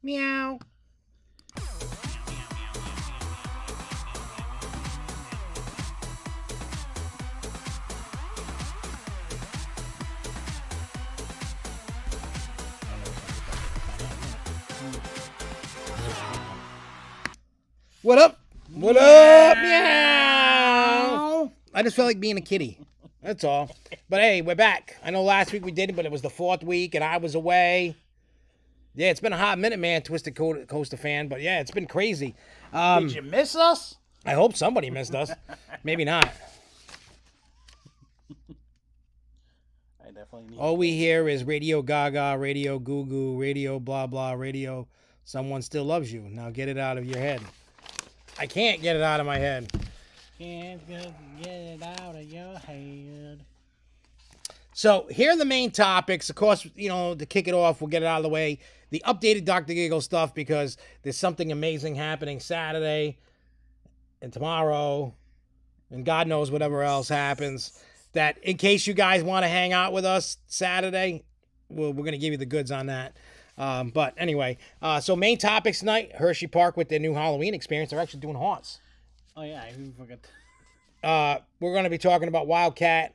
Meow. What up? What up? Meow. I just felt like being a kitty. That's all. But hey, we're back. I know last week we did it, but it was the 4th week and I was away. Yeah, it's been a hot minute, man, Twisted Coaster fan. But yeah, it's been crazy. Did you miss us? I hope somebody missed us. Maybe not. I definitely need. All we hear is Radio Gaga, Radio Goo Goo, Radio blah blah, Radio Someone Still Loves You. Now get it out of your head. I can't get it out of my head. Can't get it out of your head. So here are the main topics. Of course, you know, to kick it off, we'll get it out of the way. The updated Dr. Giggle stuff, because there's something amazing happening Saturday and tomorrow, and God knows whatever else happens. That in case you guys want to hang out with us Saturday, we're going to give you the goods on that. But anyway, so main topics tonight, Hershey Park with their new Halloween experience. They're actually doing haunts. Oh, yeah, I forgot. We're going to be talking about Wildcat,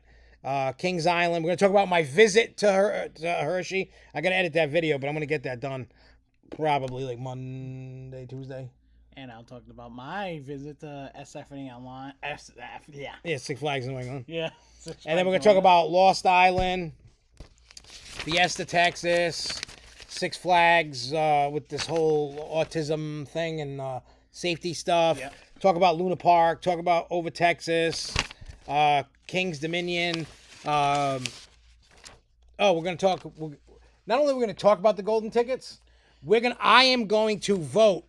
Kings Island. We're going to talk about my visit to Hershey. I got to edit that video, but I'm going to get that done probably like Monday, Tuesday. And I'll talk about my visit to SFNEOnline. Yeah. Yeah, Six Flags in New England. Yeah. And then we're going to talk about Lost Island, Fiesta, Texas, Six Flags with this whole autism thing and safety stuff. Yep. Talk about Luna Park. Talk about Over Texas, King's Dominion. We're going to talk. Not only are we going to talk about the golden tickets, I am going to vote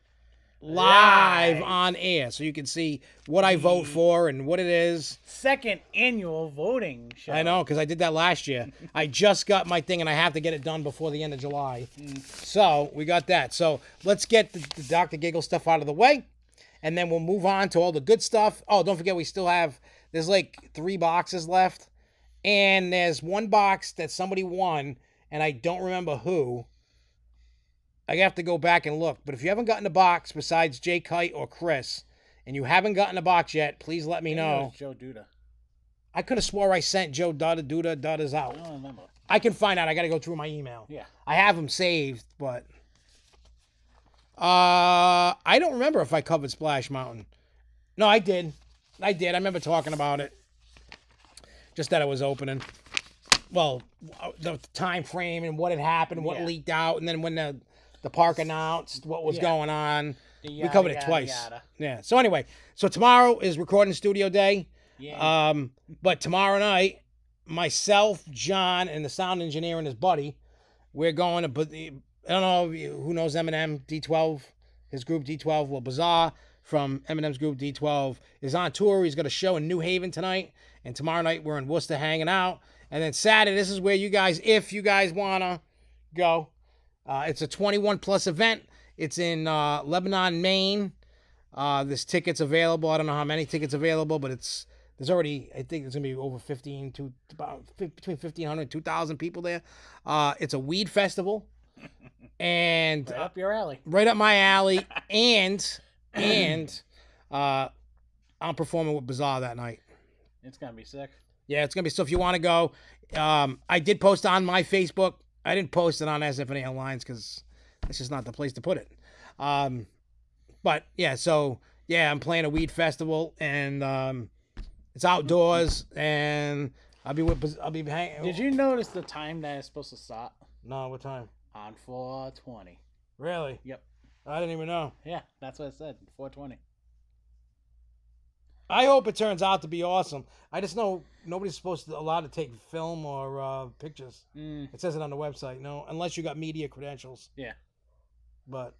live on air, so you can see what I vote for and what it is. Second annual voting show. I know, because I did that last year. I just got my thing, and I have to get it done before the end of July. So we got that. So let's get the Dr. Giggle stuff out of the way, and then we'll move on to all the good stuff. Oh, don't forget, we still have, there's like 3 boxes left, and there's 1 box that somebody won, and I don't remember who. I have to go back and look. But if you haven't gotten a box besides Jay Kite or Chris, and you haven't gotten a box yet, please let me know. Joe Duda. I could have swore I sent Joe Duda's out. I don't remember. I can find out. I got to go through my email. Yeah. I have them saved, but I don't remember if I covered Splash Mountain. No, I did. I remember talking about it. Just that it was opening. Well, the time frame and what had happened, what leaked out, and then when the park announced what was going on. We covered it twice. Yeah. So anyway, tomorrow is recording studio day. Yeah. But tomorrow night, myself, John, and the sound engineer and his buddy, we're going to put I don't know who knows Eminem, D12, his group D12, well, Bazaar from Eminem's group D12 is on tour. He's got a show in New Haven tonight, and tomorrow night we're in Worcester hanging out. And then Saturday, this is where you guys, if you guys want to go, it's a 21-plus event. It's in Lebanon, Maine. There's tickets available. I don't know how many tickets available, but there's already, I think there's going to be over between 1,500 and 2,000 people there. It's a weed festival. And right up your alley. Right up my alley. and I'm performing with Bazaar that night. It's going to be sick. Yeah, it's going to be, so if you want to go, I did post on my Facebook. I didn't post it on SFNEOnline because that's just not the place to put it. But yeah, so yeah, I'm playing a weed festival, and it's outdoors, and I'll be hanging. Did you notice the time that it's supposed to start? No, what time? On 4:20. Really? Yep. I didn't even know. Yeah, that's what it said. 4:20. I hope it turns out to be awesome. I just know nobody's allowed to take film or pictures. It says it on the website. No, unless you got media credentials. Yeah. But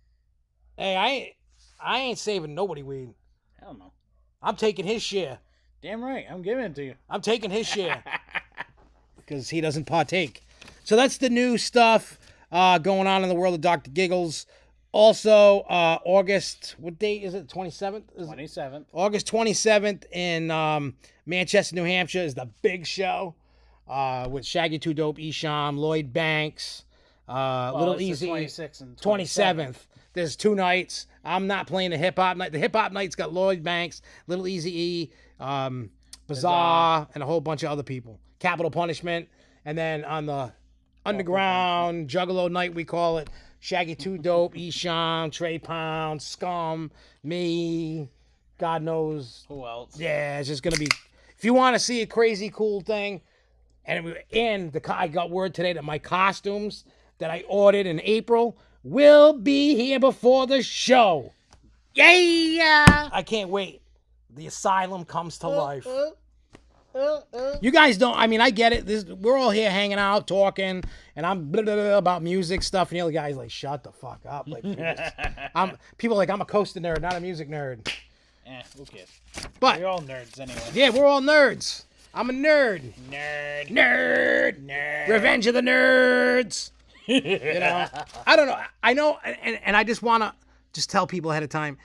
hey, I ain't saving nobody weed. Hell no. I'm taking his share. Damn right. I'm giving it to you. I'm taking his share because he doesn't partake. So that's the new stuff going on in the world of Dr. Giggles. Also, August, what date is it? 27th? 27th. August 27th in Manchester, New Hampshire is the big show with Shaggy 2 Dope, Esham, Lloyd Banks, Little it's the Easy 26th and 27th. There's 2 nights. I'm not playing the hip hop night. The hip hop night's got Lloyd Banks, Little Easy E, Bizarre, and a whole bunch of other people. Capital Punishment, and then on the underground Juggalo night, we call it, Shaggy 2 Dope, Esham, Trey Pound, Scum, me, God knows Who else? Yeah, it's just gonna be. If you want to see a crazy cool thing, I got word today that my costumes that I ordered in April will be here before the show. Yeah! I can't wait. The asylum comes to life. You guys don't. I mean, I get it. We're all here hanging out, talking, and I'm blah, blah, blah, about music stuff, and the other guy's like, "Shut the fuck up!" Like, people like, I'm a coaster nerd, not a music nerd. Who cares? But we're all nerds anyway. Yeah, we're all nerds. I'm a nerd. Nerd. Revenge of the Nerds. You know, I don't know. I know, and I just want to just tell people ahead of time,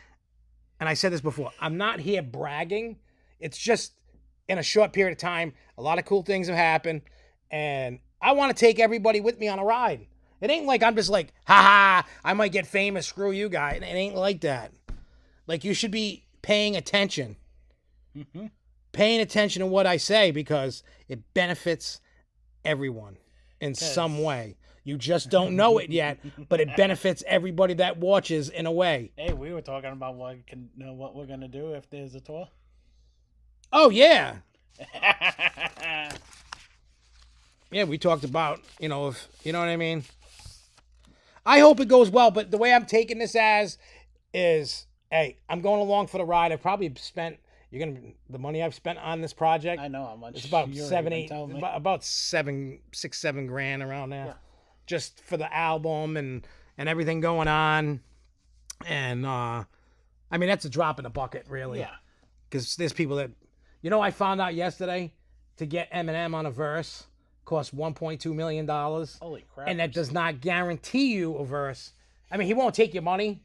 and I said this before, I'm not here bragging. It's just in a short period of time, a lot of cool things have happened, and I want to take everybody with me on a ride. It ain't like I'm just like, ha, I might get famous, screw you guys. It ain't like that. Like, you should be paying attention. Mm-hmm. Paying attention to what I say, because it benefits everyone in some way. You just don't know it yet, but it benefits everybody that watches in a way. Hey, we were talking about what we're gonna do if there's a tour. Oh yeah. Yeah, we talked about, if you know what I mean. I hope it goes well, but the way I'm taking this as is, hey, I'm going along for the ride. I've probably spent the money I've spent on this project. I know how much. It's about about $7,000 around there. Yeah. Just for the album and everything going on. And I mean, that's a drop in the bucket, really. Yeah. Because there's people that, I found out yesterday to get Eminem on a verse costs $1.2 million. Holy crap. And that does not guarantee you a verse. I mean, he won't take your money.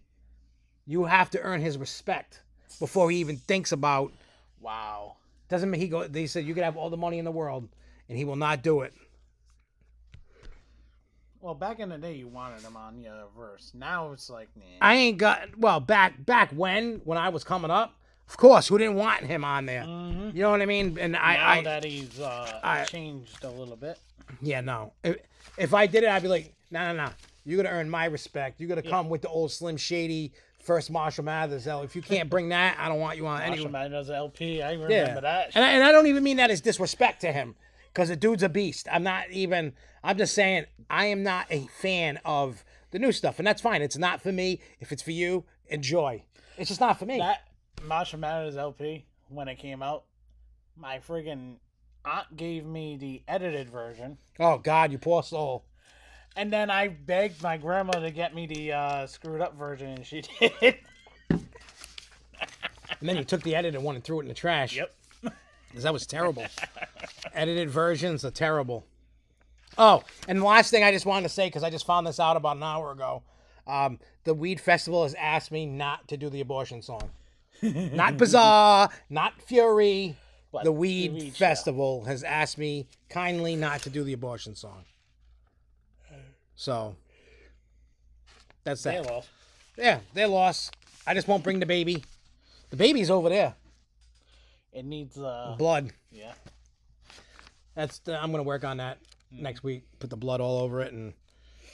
You have to earn his respect before he even thinks about. Wow. Doesn't mean they said you can have all the money in the world, and he will not do it. Well, back in the day, you wanted him on your verse. Now it's like, nah. I ain't got. Well, back when I was coming up, of course, who didn't want him on there? Mm-hmm. You know what I mean? And now that he's changed a little bit. Yeah, no. If I did it, I'd be like, no. You gotta earn my respect. You gotta come with the old Slim Shady first Marshall Mathers. If you can't bring that, I don't want you on. Marshall Mathers LP. I remember that. And I don't even mean that as disrespect to him, because the dude's a beast. I'm just saying, I am not a fan of the new stuff, and that's fine. It's not for me. If it's for you, enjoy. It's just not for me. That Marshall Mathers LP, when it came out, my friggin' aunt gave me the edited version. Oh, God, you poor soul. And then I begged my grandma to get me the screwed up version, and she did. And then you took the edited one and threw it in the trash. Yep. Because that was terrible. Edited versions are terrible. Oh, and the last thing I just wanted to say, because I just found this out about an hour ago, the Weed Festival has asked me not to do the abortion song. Not Bizarre, not Fury. But the Weed Festival has asked me kindly not to do the abortion song. So, that's that. They lost. Yeah, they lost. I just won't bring the baby. The baby's over there. It needs blood. Yeah. I'm gonna work on that next week. Put the blood all over it, and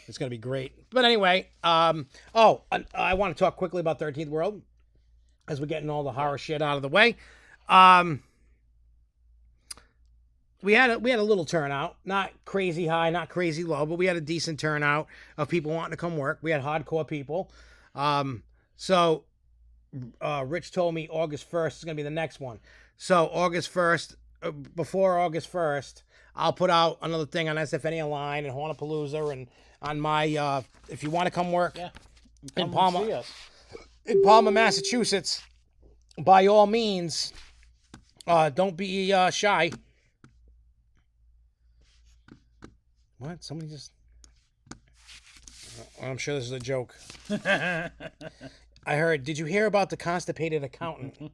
it's gonna be great. But anyway, I want to talk quickly about 13th World as we're getting all the horror shit out of the way. We had a little turnout, not crazy high, not crazy low, but we had a decent turnout of people wanting to come work. We had hardcore people. So Rich told me August 1st is going to be the next one. So August 1st, before August 1st, I'll put out another thing on SFNEOnline and Hornapalooza and on my, if you want to come work in Palmer, Massachusetts, by all means, don't be shy. What? Somebody just... I'm sure this is a joke. I heard, did you hear about the constipated accountant?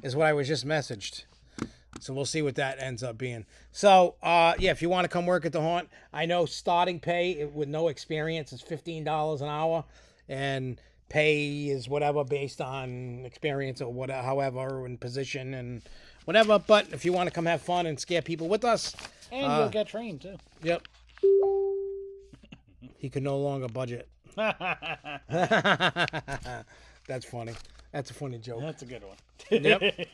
Is what I was just messaged. So we'll see what that ends up being. So, yeah, if you want to come work at the haunt, I know starting pay with no experience is $15 an hour, and pay is whatever based on experience or whatever, however, and position and whatever. But if you want to come have fun and scare people with us, And you'll get trained, too. Yep. He could no longer budget. That's funny. That's a funny joke. That's a good one. Yep.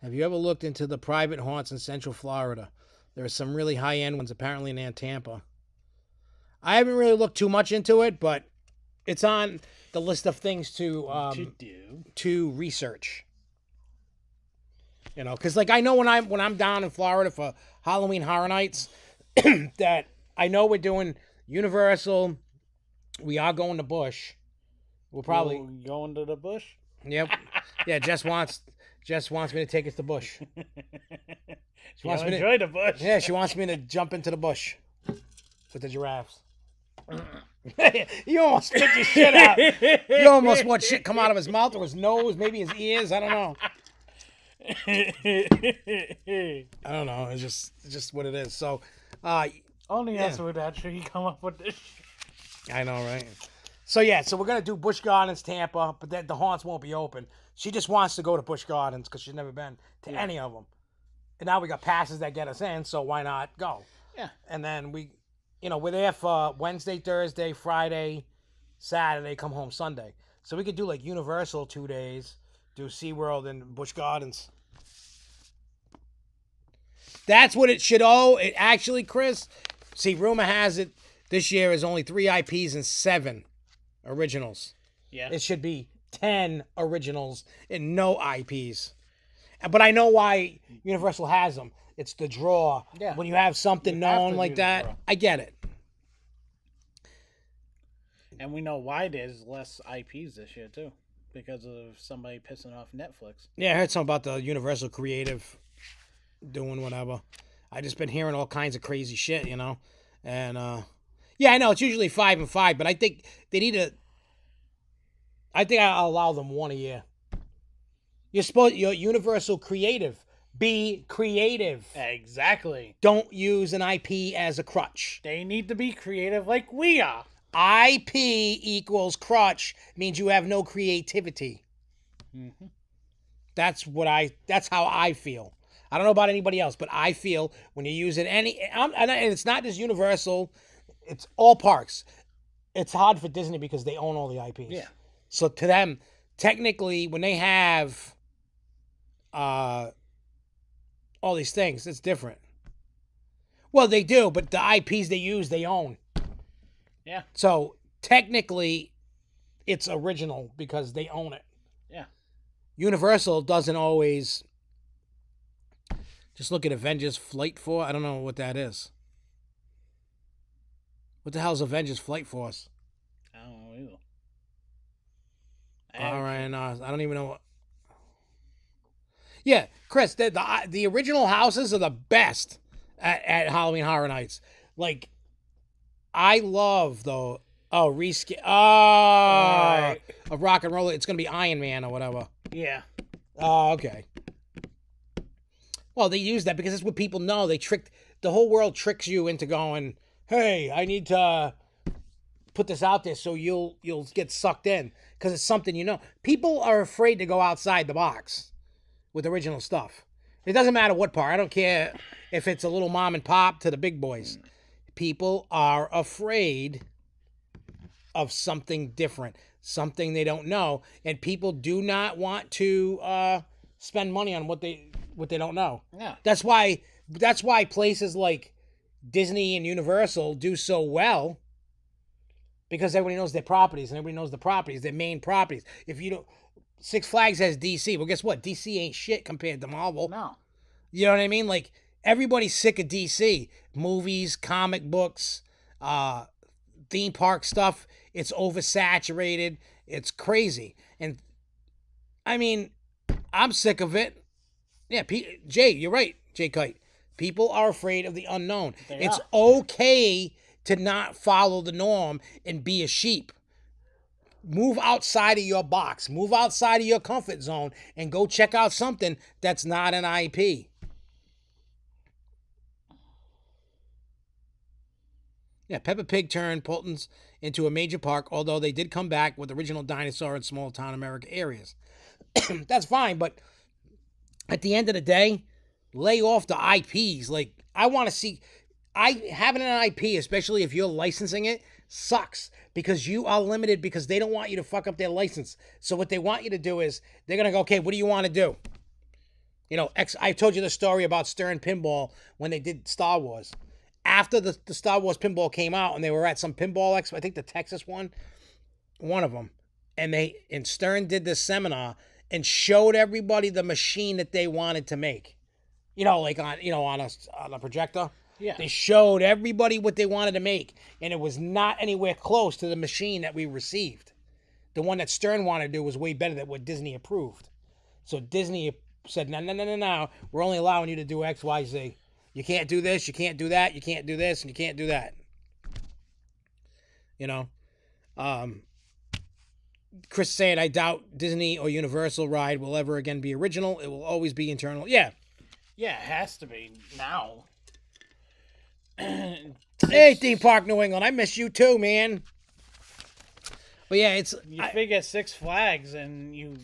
Have you ever looked into the private haunts in Central Florida? There are some really high-end ones, apparently in Tampa. I haven't really looked too much into it, but it's on the list of things to research. You know, because like I know when I'm down in Florida for Halloween Horror Nights, that I know we're doing Universal. We are going to Busch. We'll probably going to the Busch. Yep. Yeah, Jess wants me to take us to Busch. She wants me to enjoy the Busch. Yeah, she wants me to jump into the bush with the giraffes. You almost spit your shit out. You almost want shit come out of his mouth or his nose, maybe his ears. I don't know. I don't know. It's just what it is. So, only us would actually come up with this. I know, right? So yeah, so we're gonna do Busch Gardens, Tampa, but the haunts won't be open. She just wants to go to Busch Gardens because she's never been to any of them. And now we got passes that get us in, so why not go? Yeah. And then we're there for Wednesday, Thursday, Friday, Saturday, come home Sunday. So we could do like Universal 2 days, do SeaWorld and Busch Gardens. That's what it should It actually, Chris, see, rumor has it this year is only 3 IPs and 7 originals. Yeah. It should be 10 originals and no IPs. But I know why Universal has them. It's the draw. Yeah. When you have something known like that, I get it. And we know why there's less IPs this year, too. Because of somebody pissing off Netflix. Yeah, I heard something about the Universal Creative doing whatever. I just been hearing all kinds of crazy shit, you know? And, yeah, I know it's usually 5 and 5, but I think they need to... I think I'll allow them 1 a year. You're Universal Creative. Be creative. Exactly. Don't use an IP as a crutch. They need to be creative like we are. IP equals crutch means you have no creativity. Mm-hmm. That's how I feel. I don't know about anybody else, but I feel when you use it and it's not just Universal, it's all parks. It's hard for Disney because they own all the IPs. Yeah. So to them, technically, when they have all these things, it's different. Well, they do, but the IPs they use, they own. Yeah. So technically, it's original because they own it. Yeah. Universal doesn't always. Just look at Avengers Flight Force. I don't know what that is. What the hell is Avengers Flight Force? I don't know either. All right, I don't even know what. Yeah, Chris, the original houses are the best at Halloween Horror Nights. Like, I love though. Oh, reskin. Oh, a rock and roll. It's gonna be Iron Man or whatever. Yeah. Oh, okay. Well, they use that because it's what people know. The whole world tricks you into going, hey, I need to put this out there so you'll get sucked in because it's something you know. People are afraid to go outside the box with original stuff. It doesn't matter what part. I don't care if it's a little mom and pop to the big boys. People are afraid of something different, something they don't know, and people do not want to spend money on what they don't know. Yeah. That's why places like Disney and Universal do so well, because everybody knows their properties and everybody knows the properties, their main properties. If you don't, Six Flags has DC. Well, guess what? DC ain't shit compared to Marvel. No. You know what I mean? Like, everybody's sick of DC. Movies, comic books, theme park stuff. It's oversaturated. It's crazy. And, I mean, I'm sick of it. Yeah, Jay, you're right, Jay Kite. People are afraid of the unknown. It's okay to not follow the norm and be a sheep. Move outside of your box. Move outside of your comfort zone and go check out something that's not an IP. Yeah, Peppa Pig turned Fulton's into a major park, although they did come back with original dinosaur and small town America areas. That's fine, but at the end of the day, lay off the IPs. Like, I want to see... having an IP, especially if you're licensing it, sucks because you are limited because they don't want you to fuck up their license. So what they want you to do is they're going to go, okay, what do you want to do? You know, I told you the story about Stern Pinball when they did Star Wars. After the Star Wars pinball came out and they were at some pinball expo, I think the Texas one of them, and Stern did this seminar and showed everybody the machine that they wanted to make. You know, like on a projector. Yeah. They showed everybody what they wanted to make, and it was not anywhere close to the machine that we received. The one that Stern wanted to do was way better than what Disney approved. So Disney said, no, we're only allowing you to do X, Y, Z. You can't do this, you can't do that, you can't do this, and you can't do that. You know? Chris saying, I doubt Disney or Universal ride will ever again be original. It will always be internal. Yeah. Yeah, it has to be now. Hey, Theme Park New England, I miss you too, man. But yeah, you figure Six Flags and you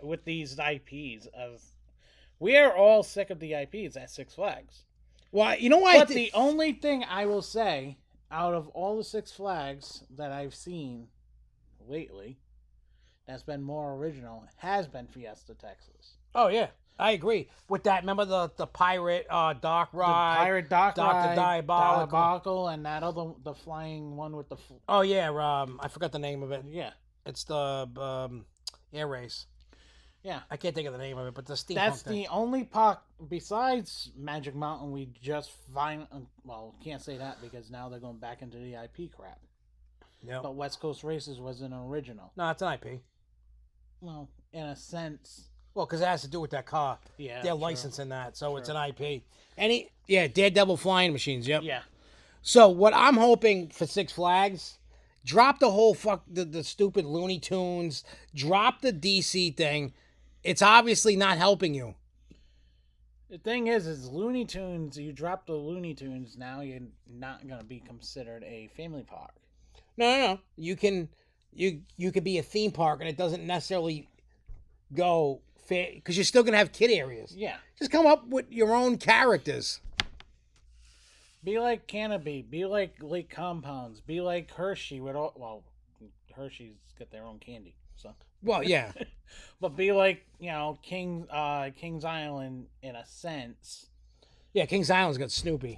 with these IPs of we are all sick of the IPs at Six Flags. Well, you know why? But the only thing I will say out of all the Six Flags that I've seen lately that's been more original has been Fiesta, Texas. Oh yeah. I agree with that. Remember the pirate dock ride? The pirate dock Dr. ride, Diabolical, and that other the flying one with the. Oh yeah, I forgot the name of it. Yeah, it's the air race. Yeah, I can't think of the name of it, but the steampunk. That's the only park besides Magic Mountain we just find. Well, can't say that because now they're going back into the IP crap. Yeah. But West Coast Races was an original. No, it's an IP. Well, in a sense. Well, because it has to do with that car. Yeah. They're licensing that, so it's an IP. Daredevil flying machines, yep. Yeah. So what I'm hoping for Six Flags, drop the whole the stupid Looney Tunes, drop the DC thing. It's obviously not helping you. The thing is Looney Tunes, you drop the Looney Tunes, now you're not going to be considered a family park. No. You could be a theme park and it doesn't necessarily go fair because you're still going to have kid areas. Yeah. Just come up with your own characters. Be like Canopy, be like Lake Compounds, be like Hershey with Hershey's got their own candy. So well, yeah. But be like, King's Island in a sense. Yeah, King's Island's got Snoopy.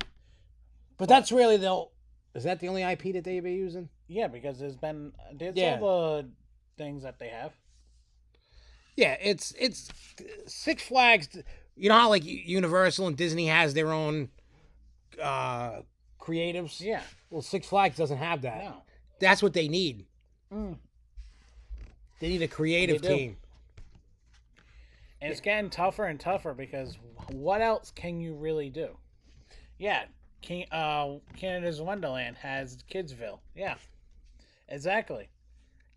But that's really is that the only IP that they've been using? Yeah, because there's all the things that they have. Yeah, it's Six Flags. You know how like Universal and Disney has their own creatives? Yeah. Well, Six Flags doesn't have that. No. That's what they need. They need a creative team. And it's getting tougher and tougher because what else can you really do? Yeah, Canada's Wonderland has Kidsville. Yeah, exactly.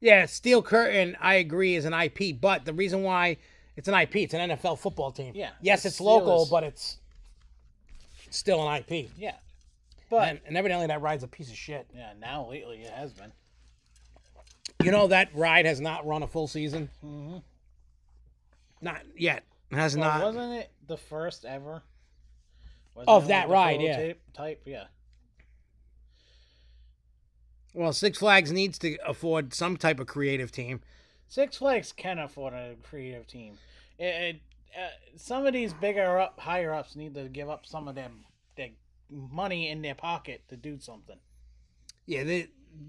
Yeah, Steel Curtain, I agree, is an IP, but the reason why it's an IP, it's an NFL football team. Yeah. Yes, it's local, but it's still an IP. Yeah. But and evidently that ride's a piece of shit. Yeah, now lately it has been. You know that ride has not run a full season? Mm-hmm. Not yet. It has not. Wasn't it the first ever? Of that ride, yeah. Type, yeah. Well, Six Flags needs to afford some type of creative team. Six Flags can afford a creative team. Some of these higher ups need to give up some of their money in their pocket to do something. Yeah,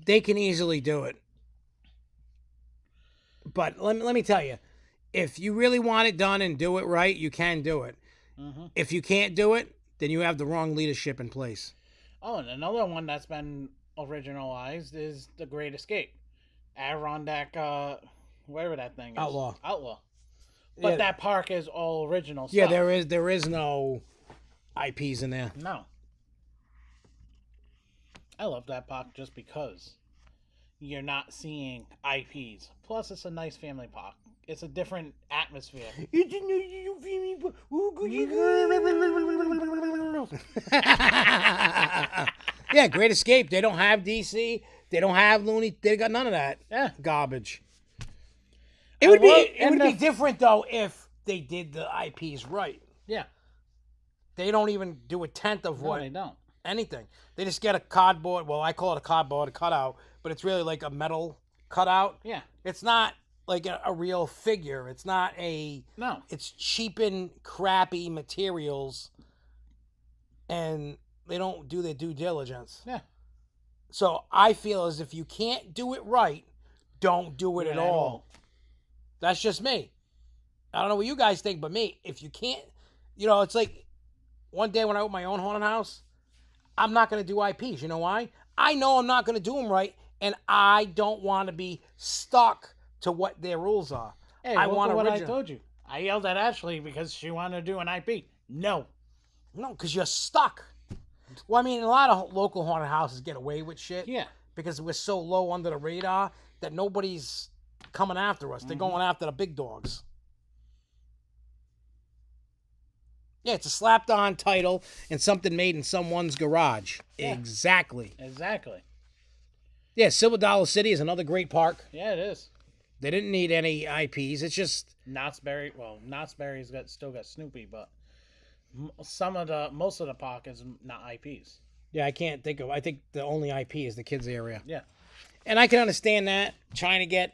they can easily do it. But let me tell you, if you really want it done and do it right, you can do it. Mm-hmm. If you can't do it, then you have the wrong leadership in place. Oh, and another one that's been originalized is The Great Escape. Adirondack, whatever that thing is. Outlaw. But that park is all original stuff. Yeah, there is no IPs in there. No. I love that park just because. you're not seeing IPs. Plus, it's a nice family park. It's a different atmosphere. Yeah, Great Escape. They don't have DC. They don't have Looney. They got none of that. Yeah. Garbage. It would be different though if they did the IPs right. Yeah. They don't even do a tenth of what they don't. Anything. They just get a cardboard. Well, I call it a cardboard, a cutout, but it's really like a metal cutout. Yeah. It's not like a real figure. It's not No. It's cheapened, crappy materials, and they don't do their due diligence. Yeah. So I feel as if you can't do it right, don't do it at all. That's just me. I don't know what you guys think, but me, if you can't, it's like one day when I open my own haunted house, I'm not going to do IPs. You know why? I know I'm not going to do them right, and I don't want to be stuck to what their rules are. Hey, I look want at what original. I told you. I yelled at Ashley because she wanted to do an IP. No, because you're stuck. Well, I mean, a lot of local haunted houses get away with shit. Yeah. Because we're so low under the radar that nobody's coming after us. They're going after the big dogs. Yeah, it's a slapped-on title and something made in someone's garage. Yeah. Exactly. Yeah, Silver Dollar City is another great park. Yeah, it is. They didn't need any IPs. It's just Knott's Berry. Well, Knott's Berry's still got Snoopy, but most of the park is not IPs. Yeah, I can't think of. I think the only IP is the kids area. Yeah, and I can understand that. Trying to get,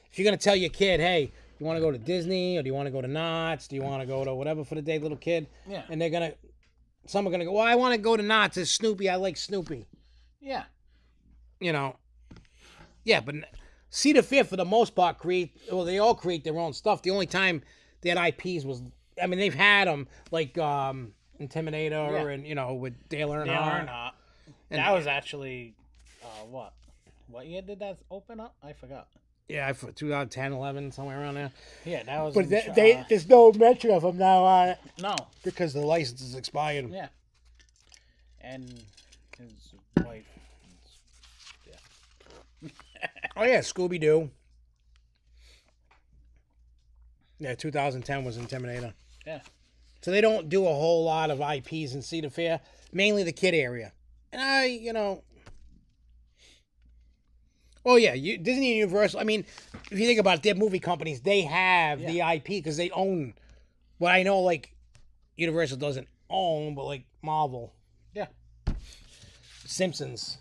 if you're gonna tell your kid, hey, you want to go to Disney or do you want to go to Knott's? Do you want to go to whatever for the day, little kid? Yeah. And some are gonna go. Well, I want to go to Knott's. It's Snoopy. I like Snoopy. Yeah. Yeah, but Cedar Fair for the most part they all create their own stuff. The only time they had IPs was, I mean, they've had them like Intimidator and with Dale Earnhardt. And that was actually what year did that open up? I forgot. Yeah, 2010, 11, somewhere around there. Yeah, that was. But there's no mention of them now on it. No, because the license is expired. Yeah, and his wife. Yeah. Oh yeah, Scooby Doo. Yeah, 2010 was Intimidator. Yeah. So they don't do a whole lot of IPs in Cedar Fair, mainly the kid area. And oh yeah, Disney and Universal. I mean, if you think about it, their movie companies, they have the IP because they own. Well, I know like Universal doesn't own, but like Marvel. Yeah. Simpsons.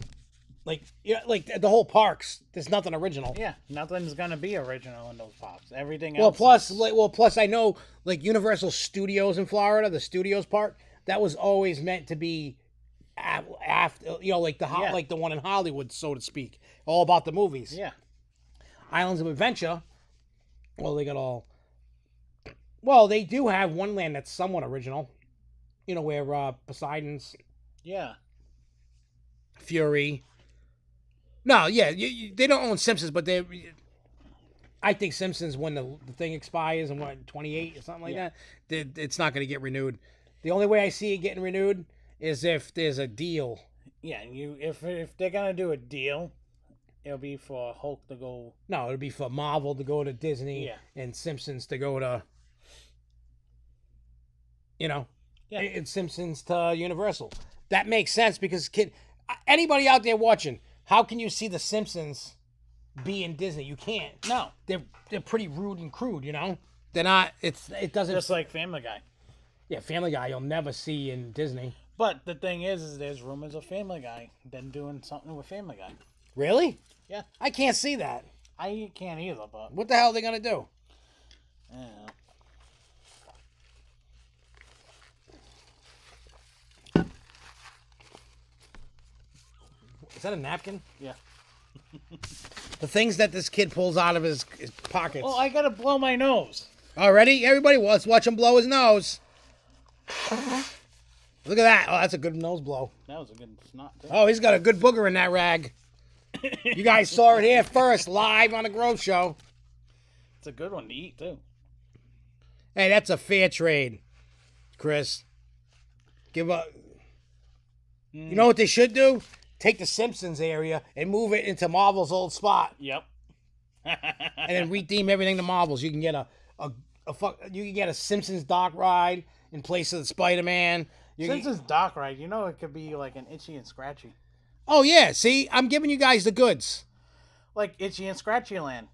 Like the whole parks, there's nothing original. Yeah, nothing's gonna be original in those parks. Everything else. Well, plus I know like Universal Studios in Florida, the Studios Park, that was always meant to be after like the one in Hollywood, so to speak, all about the movies. Yeah. Islands of Adventure. Well, they got all. Well, they do have one land that's somewhat original. Where Poseidon's. Yeah. Fury. No, yeah, they don't own Simpsons, but I think Simpsons, when the thing expires in 28 or something like that, it's not going to get renewed. The only way I see it getting renewed is if there's a deal. Yeah, if they're gonna do a deal, it'll be for Hulk to go. No, it'll be for Marvel to go to Disney, and Simpsons to go to. And Simpsons to Universal. That makes sense because anybody out there watching. How can you see the Simpsons be in Disney? You can't. No. They're pretty rude and crude, They're not. It doesn't. Just like Family Guy. Yeah, Family Guy you'll never see in Disney. But the thing is there's rumors of Family Guy then doing something with Family Guy. Really? Yeah. I can't see that. I can't either, but. What the hell are they gonna do? Yeah. Is that a napkin? Yeah. The things that this kid pulls out of his pockets. Oh, I gotta blow my nose. Already? Everybody, let's watch him blow his nose. Look at that. Oh, that's a good nose blow. That was a good snot, too. Oh, he's got a good booger in that rag. You guys saw it here first, live on the Grove Show. It's a good one to eat, too. Hey, that's a fair trade, Chris. Give up. You know what they should do? take the Simpsons area and move it into Marvel's old spot, Yep. and then redeem everything to Marvel's. You can get you can get a Simpsons dock ride in place of the Spider-Man. Simpsons dock ride, you know, it could be like an Itchy and Scratchy. Oh yeah, see, I'm giving you guys the goods. Like Itchy and Scratchy Land.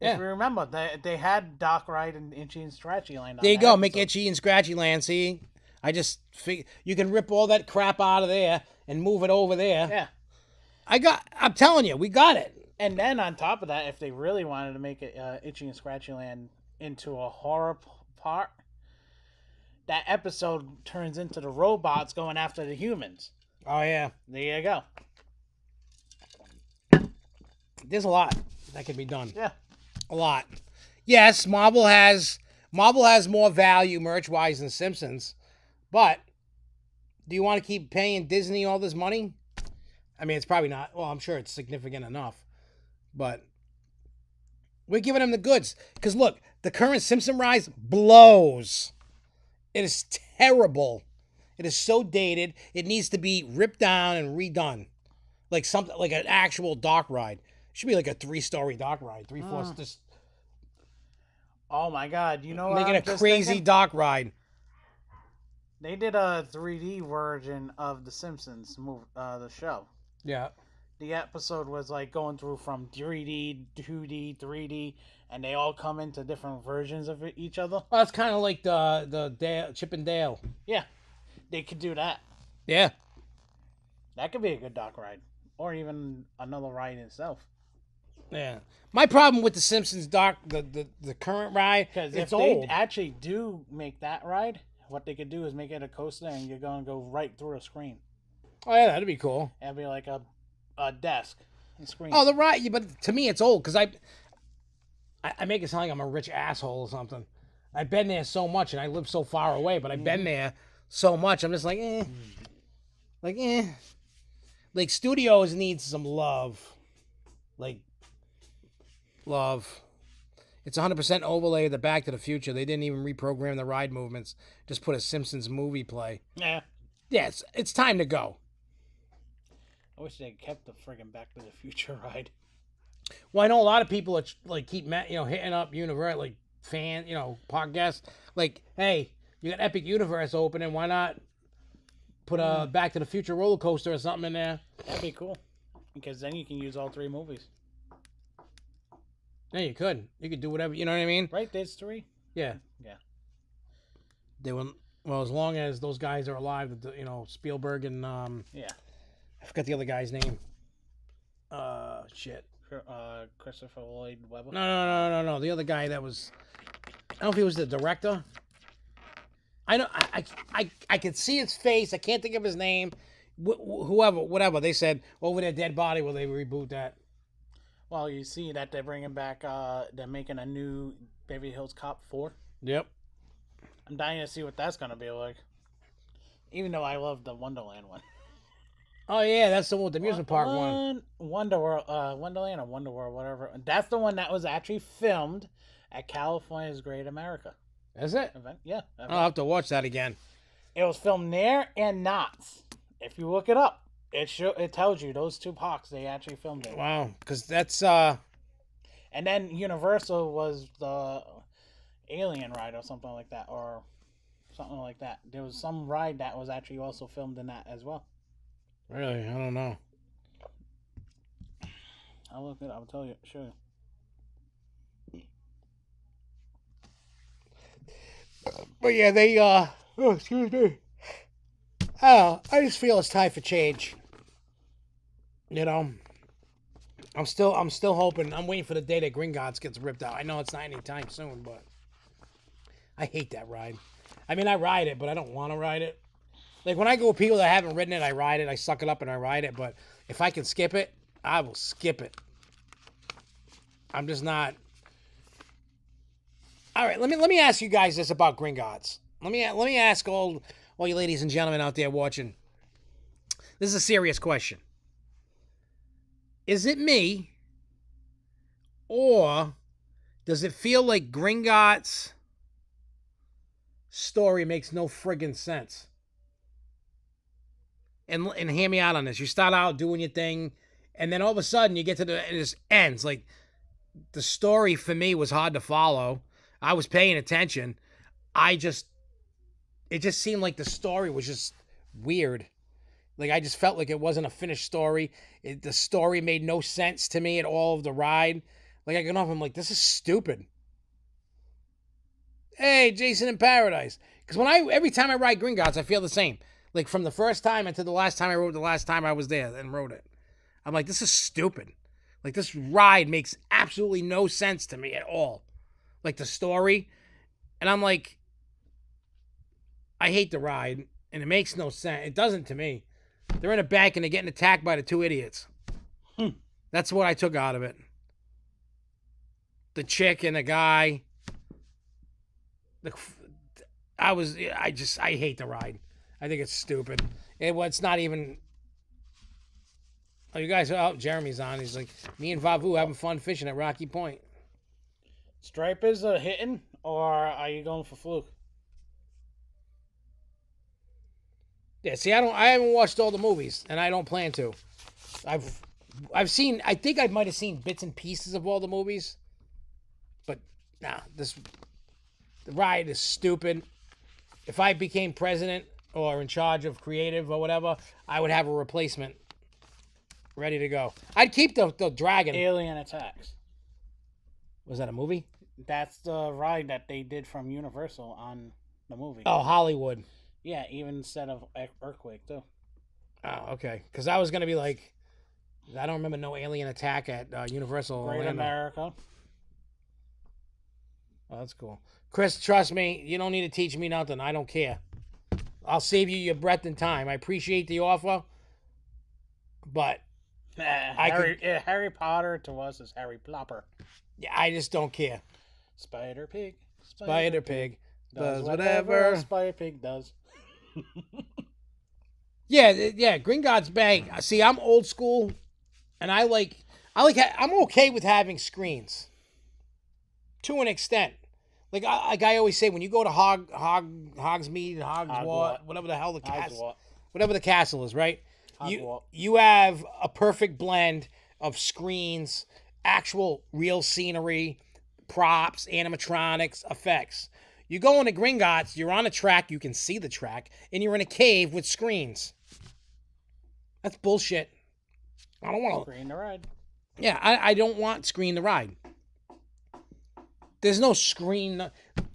Yeah. If you remember, they had dock ride in Itchy and Scratchy Land. There you go, make Itchy and Scratchy Land. See, I just figured you can rip all that crap out of there and move it over there. Yeah. I'm telling you, we got it. And then on top of that, if they really wanted to make it Itchy and Scratchy Land into a horror part, that episode turns into the robots going after the humans. Oh yeah, There you go. there's a lot that can be done. Yeah. A lot. Yes, Marvel has more value merch-wise than Simpsons, but do you want to keep paying Disney all this money? I mean, it's probably not. Well, I'm sure it's significant enough, but we're giving them the goods. Because look, the current Simpson rise blows. It is terrible. It is so dated. It needs to be ripped down and redone, like something like an actual dock ride. It should be like a 3-story dock ride, 3/4. Just Oh my God! You know what? make it a crazy dock ride. They did a 3D version of The Simpsons movie, the show. Yeah. The episode was like going through from 3D, 2D, 3D, and they all come into different versions of each other. Well, that's kind of like the Chip and Dale. Yeah, they could do that. Yeah. That could be a good dock ride, or even another ride itself. Yeah. My problem with the Simpsons dock, the current ride, Because it's if old. they actually do make that ride, what they could do is make it a coaster, and you're gonna go right through a screen. Oh yeah, that'd be cool. It'd be like a desk and screen. Oh, the ride, but to me it's old because I make it sound like I'm a rich asshole or something. I've been there so much and I live so far away, but I've been there so much. I'm just like, like studios need some love, like love. It's 100% overlay of the Back to the Future. They didn't even reprogram the ride movements. Just put a Simpsons movie play. Yeah. Yes, it's time to go. I wish they kept the friggin' Back to the Future ride. Well, I know a lot of people are, like keep hitting up Universe, like fan, podcasts. Like, hey, you got Epic Universe opening. Why not put a Back to the Future roller coaster or something in there? That'd be cool. Because then you can use all 3 movies. Yeah, you could. You could do whatever. You know what I mean? Right? There's 3? Yeah. Yeah. They will. Well, as long as those guys are alive, Spielberg and Yeah. I forgot the other guy's name. Shit. Christopher Lloyd Webber? No. The other guy that was, I don't know if he was the director. I know. I could see his face. I can't think of his name. Whatever. They said over their dead body. Will they reboot that? Well, you see that they're bringing back. They're making a new Beverly Hills Cop 4. Yep. I'm dying to see what that's gonna be like. Even though I love the Wonderland one. Oh yeah, that's the one with the amusement park one. Wonderland or Wonderworld, whatever. That's the one that was actually filmed at California's Great America Is it? event. Yeah, I'll have to watch that again. it was filmed there and Knott's. If you look it up, it tells you those 2 parks they actually filmed it. Wow, because that's And then Universal was the Alien ride or something like that, or something like that. There was some ride that was actually also filmed in that as well. Really, I don't know. I'll look it up. I'll tell you. Show you. But yeah, they oh, excuse me. I just feel it's time for change. I'm still hoping. I'm waiting for the day that Gringotts gets ripped out. I know it's not anytime soon, but I hate that ride. I mean, I ride it, but I don't want to ride it. Like when I go with people that haven't ridden it, I ride it. I suck it up and I ride it. But if I can skip it, I will skip it. I'm just not. All right, let me ask you guys this about Gringotts. Let me ask all you ladies and gentlemen out there watching. This is a serious question. Is it me, or does it feel like Gringotts' story makes no friggin' sense? and hear me out on this. You start out doing your thing, and then all of a sudden you get to it just ends. Like, the story for me was hard to follow. I was paying attention. It just seemed like the story was just weird. Like, I just felt like it wasn't a finished story. The story made no sense to me at all of the ride. Like, I got off, I'm like, this is stupid. Hey, Jason in Paradise. Because every time I ride Gringotts, I feel the same. Like, from the first time until the last time I rode, the last time I was there and rode it. I'm like, this is stupid. Like, this ride makes absolutely no sense to me at all. Like, the story. And I'm like, I hate the ride, and it makes no sense. It doesn't to me. They're in a bank, and they're getting attacked by the two idiots. That's what I took out of it. The chick and the guy. I hate the ride. I think it's stupid. It's not even... Oh, you guys... Oh, Jeremy's on. He's like, me and Vavu having fun fishing at Rocky Point. Stripers are hitting, or are you going for fluke? Yeah, see, I haven't watched all the movies, and I don't plan to. I've seen... I think I might have seen bits and pieces of all the movies. But, nah, the ride is stupid. If I became president or in charge of creative or whatever, I would have a replacement ready to go. I'd keep the dragon. Alien Attacks. Was that a movie? That's the ride that they did from Universal on the movie. Oh, Hollywood. Yeah, even instead of Earthquake, too. Oh, okay. Because I was going to be like, I don't remember no Alien Attack at Universal. Great Orlando. America. Oh, that's cool. Chris, trust me, you don't need to teach me nothing. I don't care. I'll save you your breath and time. I appreciate the offer, but Harry Potter to us is Harry Plopper. Yeah, I just don't care. Spider Pig. Spider Pig does whatever Spider Pig does. Yeah, Gringotts Bank. See, I'm old school, and I'm okay with having screens to an extent. Like I always say, when you go to Hogsmeade, whatever the hell the castle, whatever the castle is, right? You have a perfect blend of screens, actual real scenery, props, animatronics, effects. You go into Gringotts, you're on a track, you can see the track, and you're in a cave with screens. That's bullshit. I don't want to screen the ride. Yeah, I don't want screen the ride. There's no screen.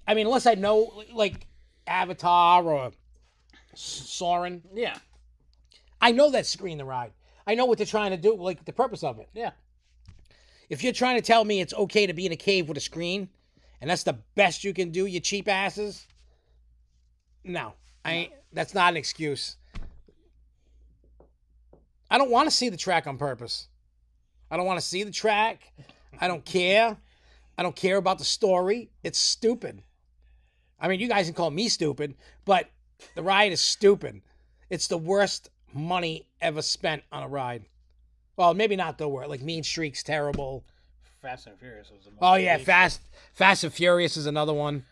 I mean, unless I know, like, Avatar or Soarin'. Yeah. I know that's screen the ride. I know what they're trying to do, like, the purpose of it. Yeah. If you're trying to tell me it's okay to be in a cave with a screen, and that's the best you can do, you cheap asses, no. That's not an excuse. I don't want to see the track on purpose. I don't want to see the track. I don't care. I don't care about the story. It's stupid. I mean, you guys can call me stupid, but the ride is stupid. It's the worst money ever spent on a ride. Well, maybe not the worst. Like, Mean Streak's terrible. Fast and Furious was the most. Oh, yeah, Fast and Furious is another one.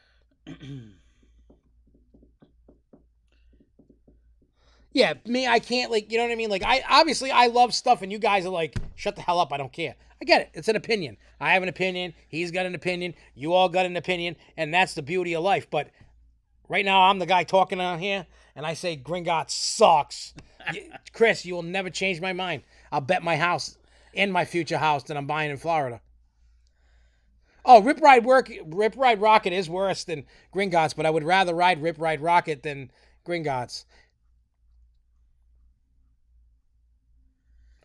Yeah, me, I can't, like, you know what I mean? Like, I love stuff, and you guys are like, shut the hell up, I don't care. I get it. It's an opinion. I have an opinion. He's got an opinion. You all got an opinion, and that's the beauty of life. But right now, I'm the guy talking on here, and I say Gringotts sucks. Chris, you will never change my mind. I'll bet my house and my future house that I'm buying in Florida. Oh, Rip Ride Rocket is worse than Gringotts, but I would rather ride Rip Ride Rocket than Gringotts.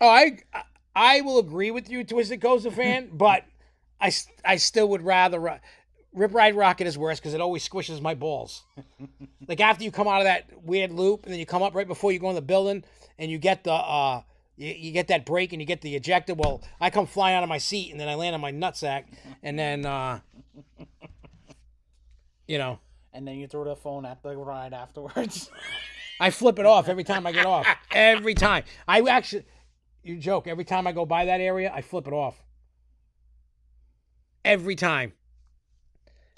Oh, I will agree with you, Twisted Coaster fan, but I still would rather... Rip Ride Rocket is worse because it always squishes my balls. Like, after you come out of that weird loop, and then you come up right before you go in the building, and you get the... You get that break, and you get the ejector. Well, I come flying out of my seat, and then I land on my nutsack, and then... you know... And then you throw the phone at the ride afterwards. I flip it off every time I get off. Every time. I actually... You joke. Every time I go by that area, I flip it off. Every time.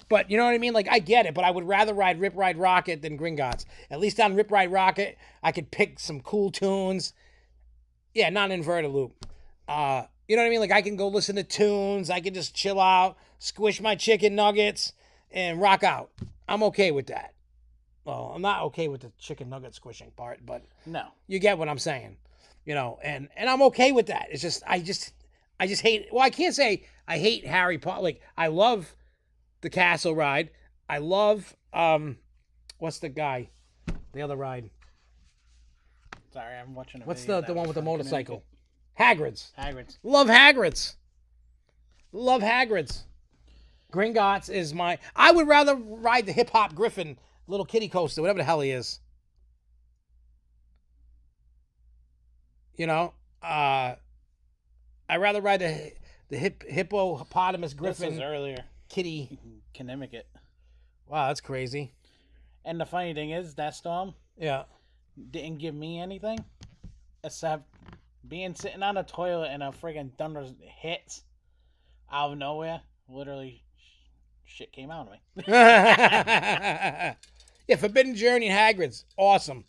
But you know what I mean? Like, I get it, but I would rather ride Rip Ride Rocket than Gringotts. At least on Rip Ride Rocket, I could pick some cool tunes. Yeah, not an inverted loop. You know what I mean? Like, I can go listen to tunes. I can just chill out, squish my chicken nuggets, and rock out. I'm okay with that. Well, I'm not okay with the chicken nugget squishing part, but No. you get what I'm saying. You know, and I'm okay with that. It's just, I just hate, well, I can't say I hate Harry Potter. Like, I love the castle ride. I love, what's the guy? The other ride. Sorry, I'm watching a What's video the that one was with the from motorcycle? Connecticut. Hagrid's. Hagrid's. Love Hagrid's. Love Hagrid's. Gringotts is my... I would rather ride the Hip Hop Griffin little kitty coaster, whatever the hell he is. You know? I'd rather ride the hippopotamus griffin. This was earlier. Kitty. Connecticut. Wow, that's crazy. And the funny thing is, that storm Yeah. didn't give me anything except being sitting on a toilet and a friggin' thunder hits out of nowhere. Literally, shit came out of me. Yeah, Forbidden Journey and Hagrid's. Awesome.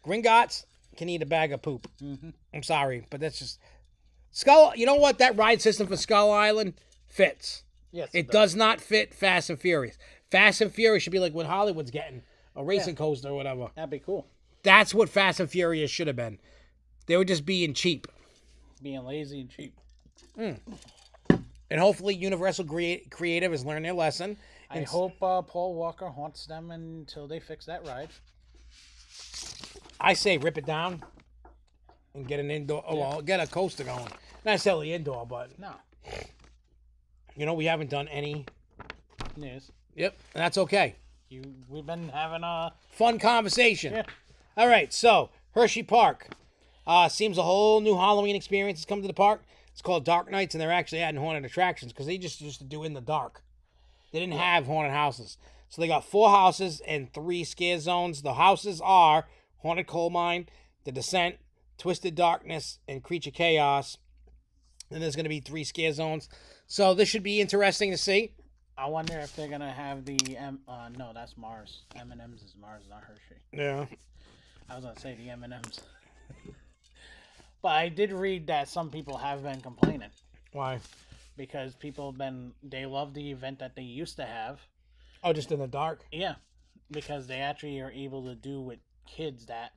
Gringotts can eat a bag of poop. Mm-hmm. I'm sorry, but that's just... Skull, you know what? That ride system for Skull Island fits. Yes, It does not fit Fast and Furious. Fast and Furious should be like what Hollywood's getting. A racing coaster or whatever. That'd be cool. That's what Fast and Furious should have been. They were just being cheap. Being lazy and cheap. And hopefully Universal Creative has learned their lesson. I hope Paul Walker haunts them until they fix that ride. I say rip it down and get an indoor... Oh, well, get a coaster going. Not necessarily indoor, but... No. You know, we haven't done any... News. Yep, and that's okay. We've been having a... Fun conversation. Yeah. All right, so Hershey Park. Seems a whole new Halloween experience has come to the park. It's called Dark Nights, and they're actually adding haunted attractions because they just used to do in the dark. They didn't have haunted houses. So they got 4 houses and 3 scare zones. The houses are Haunted Coal Mine, The Descent, Twisted Darkness, and Creature Chaos. Then there's going to be 3 scare zones. So this should be interesting to see. I wonder if they're going to have the... no, that's Mars. M&M's is Mars, not Hershey. Yeah. I was going to say the M&M's. But I did read that some people have been complaining. Why? Because people have been... They love the event that they used to have. Oh, just in the dark? Yeah. Because they actually are able to do with kids that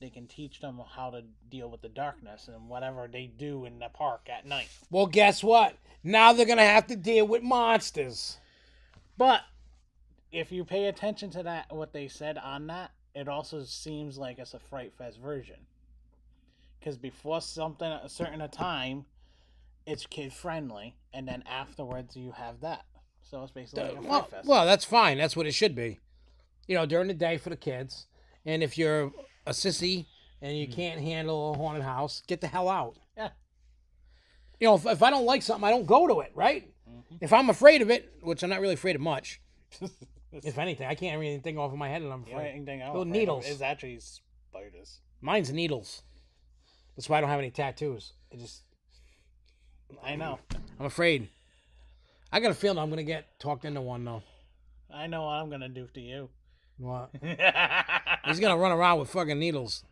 they can teach them how to deal with the darkness and whatever they do in the park at night. Well, guess what? Now they're going to have to deal with monsters. But if you pay attention to that, what they said on that, it also seems like it's a Fright Fest version. Because before something, a certain time, it's kid friendly, and then afterwards you have that. So it's basically like a Fright Fest. Well, that's fine. That's what it should be. You know, during the day for the kids. And if you're a sissy and you can't handle a haunted house, get the hell out. Yeah. You know, if I don't like something, I don't go to it, right? Mm-hmm. If I'm afraid of it, which I'm not really afraid of much. If anything, I can't really think off of my head and I'm afraid. The only thing I'm Little afraid needles. of is actually spiders. Mine's needles. That's why I don't have any tattoos. I know. I'm afraid. I got a feeling I'm going to get talked into one, though. I know what I'm going to do to you. What? He's going to run around with fucking needles.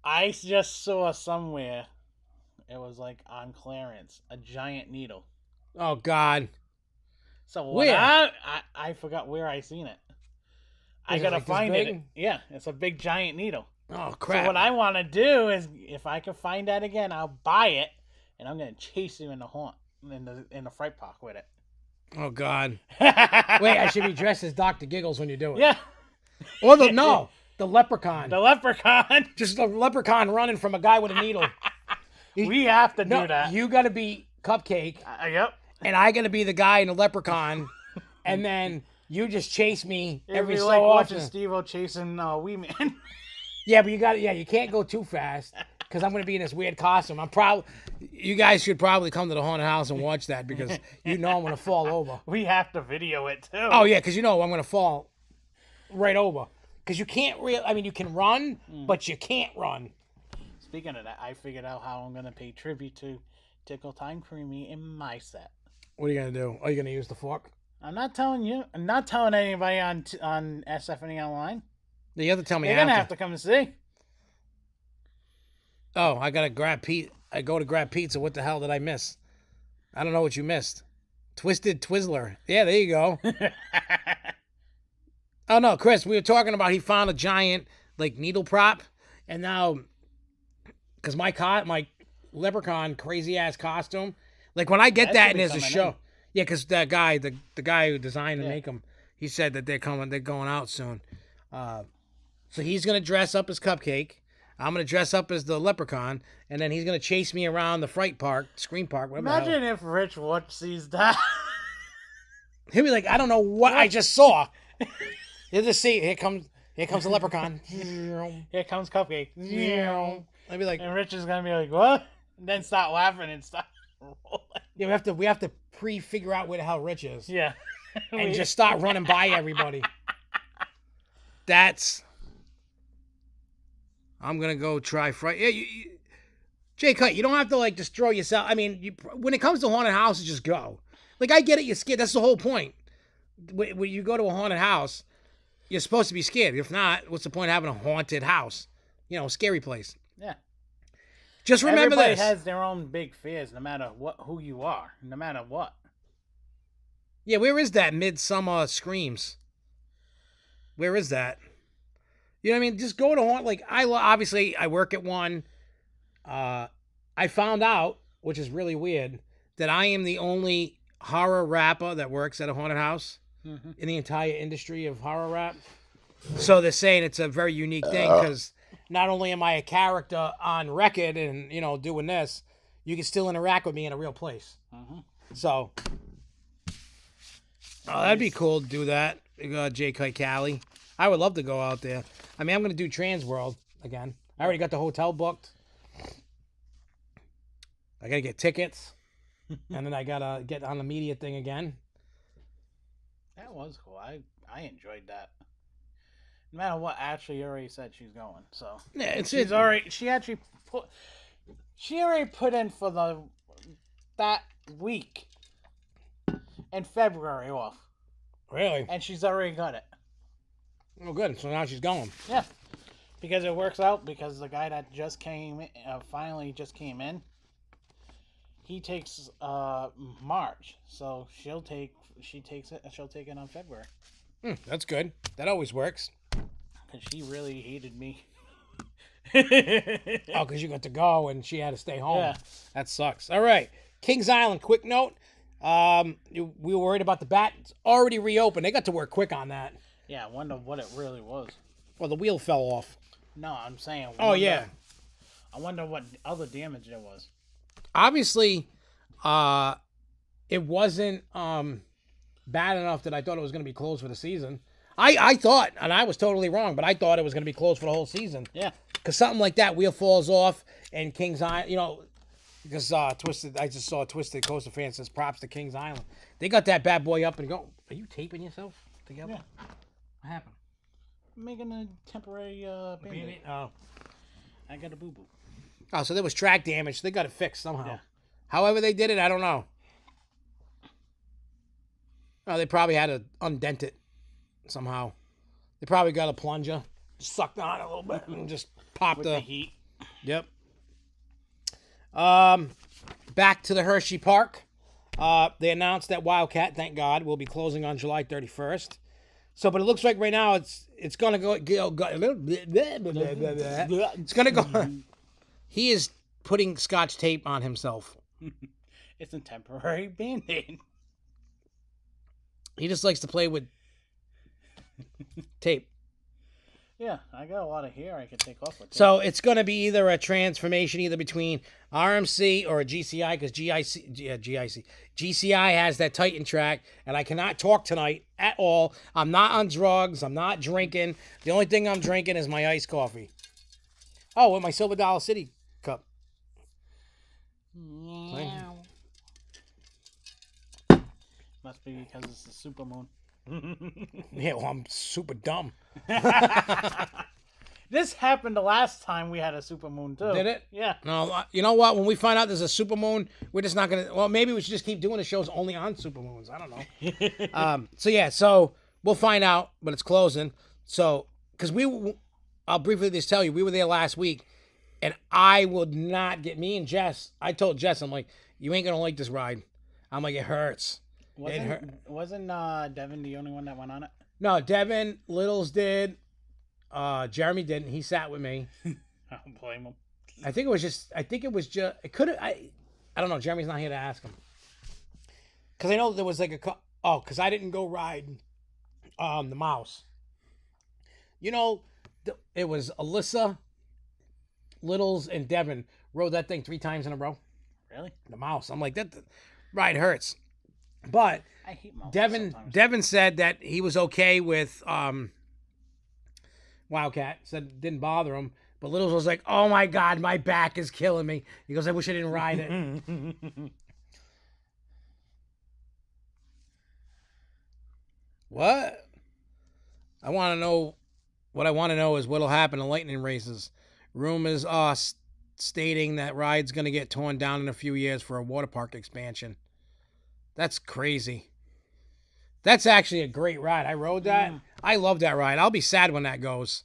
I just saw somewhere, it was like on clearance, a giant needle. Oh, God. So where? I forgot where I seen it. I gotta like find this it. big? Yeah, it's a big giant needle. Oh, crap. So what I want to do is, if I can find that again, I'll buy it, and I'm gonna chase you in the fright park with it. Oh, God. Wait, I should be dressed as Dr. Giggles when you do it. Yeah. Or the leprechaun. The leprechaun. Just a leprechaun running from a guy with a needle. We have to do that. You got to be Cupcake. Yep. And I got to be the guy in the leprechaun. And then you just chase me every It'd be so like often. watching Steve-O chasing Wee Man. Yeah, but you can't go too fast because I'm going to be in this weird costume. You guys should probably come to the haunted house and watch that because you know I'm going to fall over. We have to video it too. Oh, yeah, because you know I'm going to fall right over. Because you can't you can run, but you can't run. Speaking of that, I figured out how I'm going to pay tribute to Tickle Time Creamy in my set. What are you going to do? Are you going to use the fork? I'm not telling you. I'm not telling anybody on SFNEOnline. You have to tell me. You're gonna have to come and see. Oh, I gotta grab Pete. I go to grab pizza. What the hell did I miss? I don't know what you missed. Twisted Twizzler. Yeah, there you go. Oh no, Chris, we were talking about he found a giant like needle prop, and now because my leprechaun crazy ass costume, like when I get that and there's a show, yeah, because that guy, the guy who designed and make them, he said that they're going out soon. So he's gonna dress up as Cupcake. I'm gonna dress up as the leprechaun, and then he's gonna chase me around the Fright Park, Scream Park, whatever. Imagine if Rich Watch sees that. He'll be like, I don't know what I just saw. He'll just see, here comes the leprechaun. Here comes Cupcake. I'll be like, and Rich is gonna be like, what? And then start laughing and start rolling. Yeah, we have to pre-figure out where the hell Rich is. Yeah. And just start running by everybody. I'm gonna go try Fright. Yeah, Jay Cut, you don't have to like destroy yourself. I mean, when it comes to haunted houses, just go. Like I get it, you're scared. That's the whole point. When you go to a haunted house, you're supposed to be scared. If not, what's the point of having a haunted house? You know, a scary place. Yeah. Just remember Everybody this. has their own big fears, no matter who you are, no matter what. Yeah, where is that Midsummer Screams? Where is that? You know what I mean? Just go to haunt. Like obviously I work at one. I found out, which is really weird, that I am the only horror rapper that works at a haunted house in the entire industry of horror rap. So they're saying it's a very unique thing because not only am I a character on record and, you know, doing this, you can still interact with me in a real place. So, that'd be cool to do that. J. Kite Cali. I would love to go out there. I mean, I'm going to do Trans World again. I already got the hotel booked. I got to get tickets. And then I got to get on the media thing again. That was cool. I enjoyed that. No matter what, Ashley already said she's going. So yeah, she already put in for that week in February off. Really? And she's already got it. Oh, good. So now she's going. Yeah, because it works out. Because the guy that just finally just came in, he takes March, so she'll take it on February. That's good. That always works. Because she really hated me. Oh, because you got to go and she had to stay home. Yeah. That sucks. All right. Kings Island, quick note. We were worried about the bat. It's already reopened. They got to work quick on that. Yeah, I wonder what it really was. Well, the wheel fell off. No, I'm saying. Yeah. I wonder what other damage there was. Obviously, it wasn't bad enough that I thought it was going to be closed for the season. I thought, and I was totally wrong, but I thought it was going to be closed for the whole season. Yeah. Because something like that, wheel falls off, and Kings Island, you know, because Twisted, I just saw Twisted Coaster fan says props to Kings Island. They got that bad boy up and go. Are you taping yourself together? Yeah. What happened? I'm making a temporary Band-Aid. Oh. I got a boo-boo. Oh, so there was track damage. They got it fixed somehow. Yeah. However they did it, I don't know. Oh, they probably had to undent it somehow. They probably got a plunger, sucked on it a little bit, and just popped With the heat. Yep. Back to the Hershey Park. They announced that Wildcat, thank God, will be closing on July 31st. So, but it looks like right now it's gonna go a little bit. It's gonna go. He is putting Scotch tape on himself. It's a temporary Band-Aid. He just likes to play with tape. Yeah, I got a lot of hair I can take off with tape. So it's going to be either a transformation either between RMC or a GCI because GCI has that Titan track, and I cannot talk tonight at all. I'm not on drugs. I'm not drinking. The only thing I'm drinking is my iced coffee. Oh, with my Silver Dollar City cup. Yeah. Must be because it's the supermoon. Yeah, well, I'm super dumb. This happened the last time we had a supermoon too. Did it? Yeah. No, you know what? When we find out there's a supermoon, we're just not gonna. Well, maybe we should just keep doing the shows only on supermoons. I don't know. So we'll find out, but it's closing. So because I'll briefly just tell you, we were there last week, and I would not get me and Jess. I told Jess, I'm like, you ain't gonna like this ride. I'm like, it hurts. Wasn't Devin the only one that went on it? No, Devin, Littles did. Jeremy didn't. He sat with me. I don't blame him. I think it was just. It could have. I don't know. Jeremy's not here to ask him. Because I know there was like because I didn't go ride the mouse. You know, it was Alyssa, Littles, and Devin rode that thing 3 times in a row. Really? The mouse. I'm like, that ride hurts. But I hate mouses Devin sometimes. Devin said that he was okay with Wildcat. Said it didn't bother him. But Littles was like, oh my God, my back is killing me. He goes, I wish I didn't ride it. What? What I want to know is what'll happen to lightning races. Rumors are stating that ride's going to get torn down in a few years for a water park expansion. That's crazy. That's actually a great ride. I rode that. I love that ride. I'll be sad when that goes.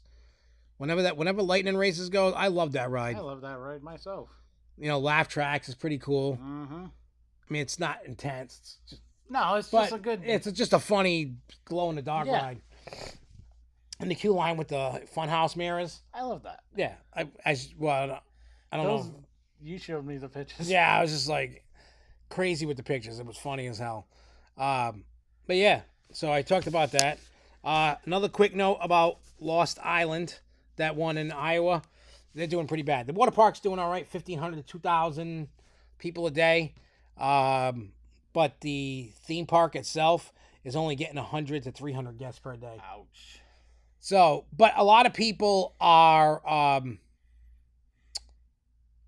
Whenever lightning races go, I love that ride. I love that ride myself. You know, laugh tracks is pretty cool. Mm-hmm. I mean, it's not intense. It's just a good. It's just a funny glow in the dark ride. And the queue line with the funhouse mirrors. I love that. Yeah, I don't know. You showed me the pictures. Yeah, I was just like crazy with the pictures. It was funny as hell. But yeah, so I talked about that. Another quick note about Lost Island, that one in Iowa. They're doing pretty bad. The water park's doing all right, 1,500 to 2,000 people a day. But the theme park itself is only getting 100 to 300 guests per day. Ouch. So, but a lot of people are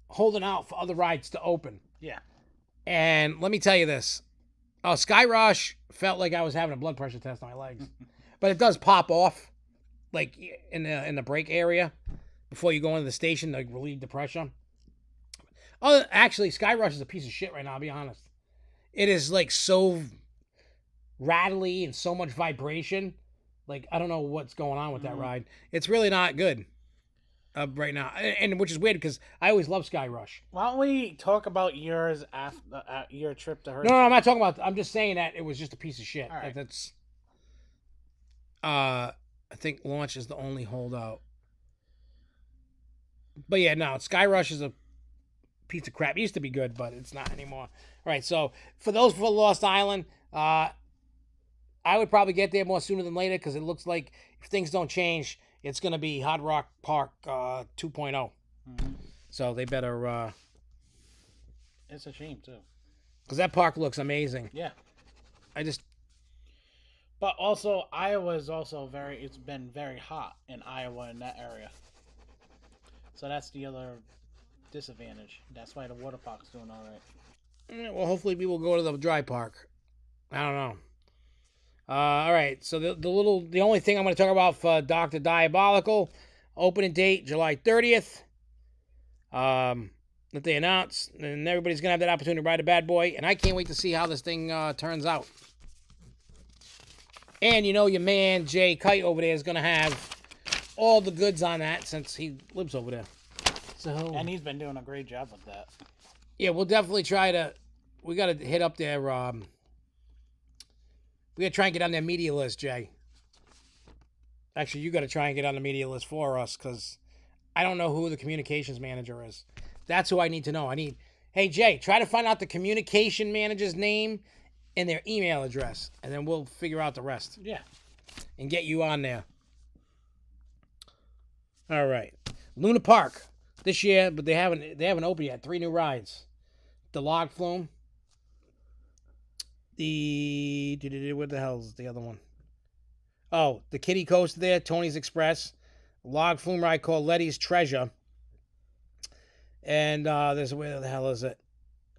holding out for other rides to open. Yeah. And let me tell you this. Sky Rush felt like I was having a blood pressure test on my legs. But it does pop off, like in the brake area before you go into the station to relieve the pressure. Oh, actually, Sky Rush is a piece of shit right now, I'll be honest. It is like so rattly and so much vibration. Like, I don't know what's going on with that ride. It's really not good right now. And which is weird because I always love Sky Rush. Why don't we talk about yours after your trip to Hershey? No, I'm not talking about. I'm just saying that it was just a piece of shit. All right. That's. I think launch is the only holdout. But yeah, no, Sky Rush is a piece of crap. It used to be good, but it's not anymore. All right, so for Lost Island, I would probably get there more sooner than later because it looks like if things don't change, it's going to be Hard Rock Park 2.0. Mm-hmm. So they better... It's a shame, too. Because that park looks amazing. Yeah. But also, Iowa is also it's been very hot in Iowa in that area. So that's the other disadvantage. That's why the water park's doing all right. Well, hopefully people go to the dry park. I don't know. All right, so the only thing I'm going to talk about for Dr. Diabolical, opening date July 30th. That they announced, and everybody's going to have that opportunity to ride a bad boy, and I can't wait to see how this thing turns out. And you know your man Jay Kite over there is going to have all the goods on that since he lives over there. And he's been doing a great job with that. Yeah, we'll definitely try to. We got to hit up their. We got to try and get on their media list, Jay. Actually, you got to try and get on the media list for us because I don't know who the communications manager is. That's who I need to know. Hey, Jay, try to find out the communication manager's name and their email address, and then we'll figure out the rest. Yeah. And get you on there. All right. Luna Park this year, but they haven't opened yet. 3 new rides. The Log Flume. What the hell is the other one? Oh, the Kiddie Coaster there, Tony's Express. Log Flume ride called Letty's Treasure. And where the hell is it?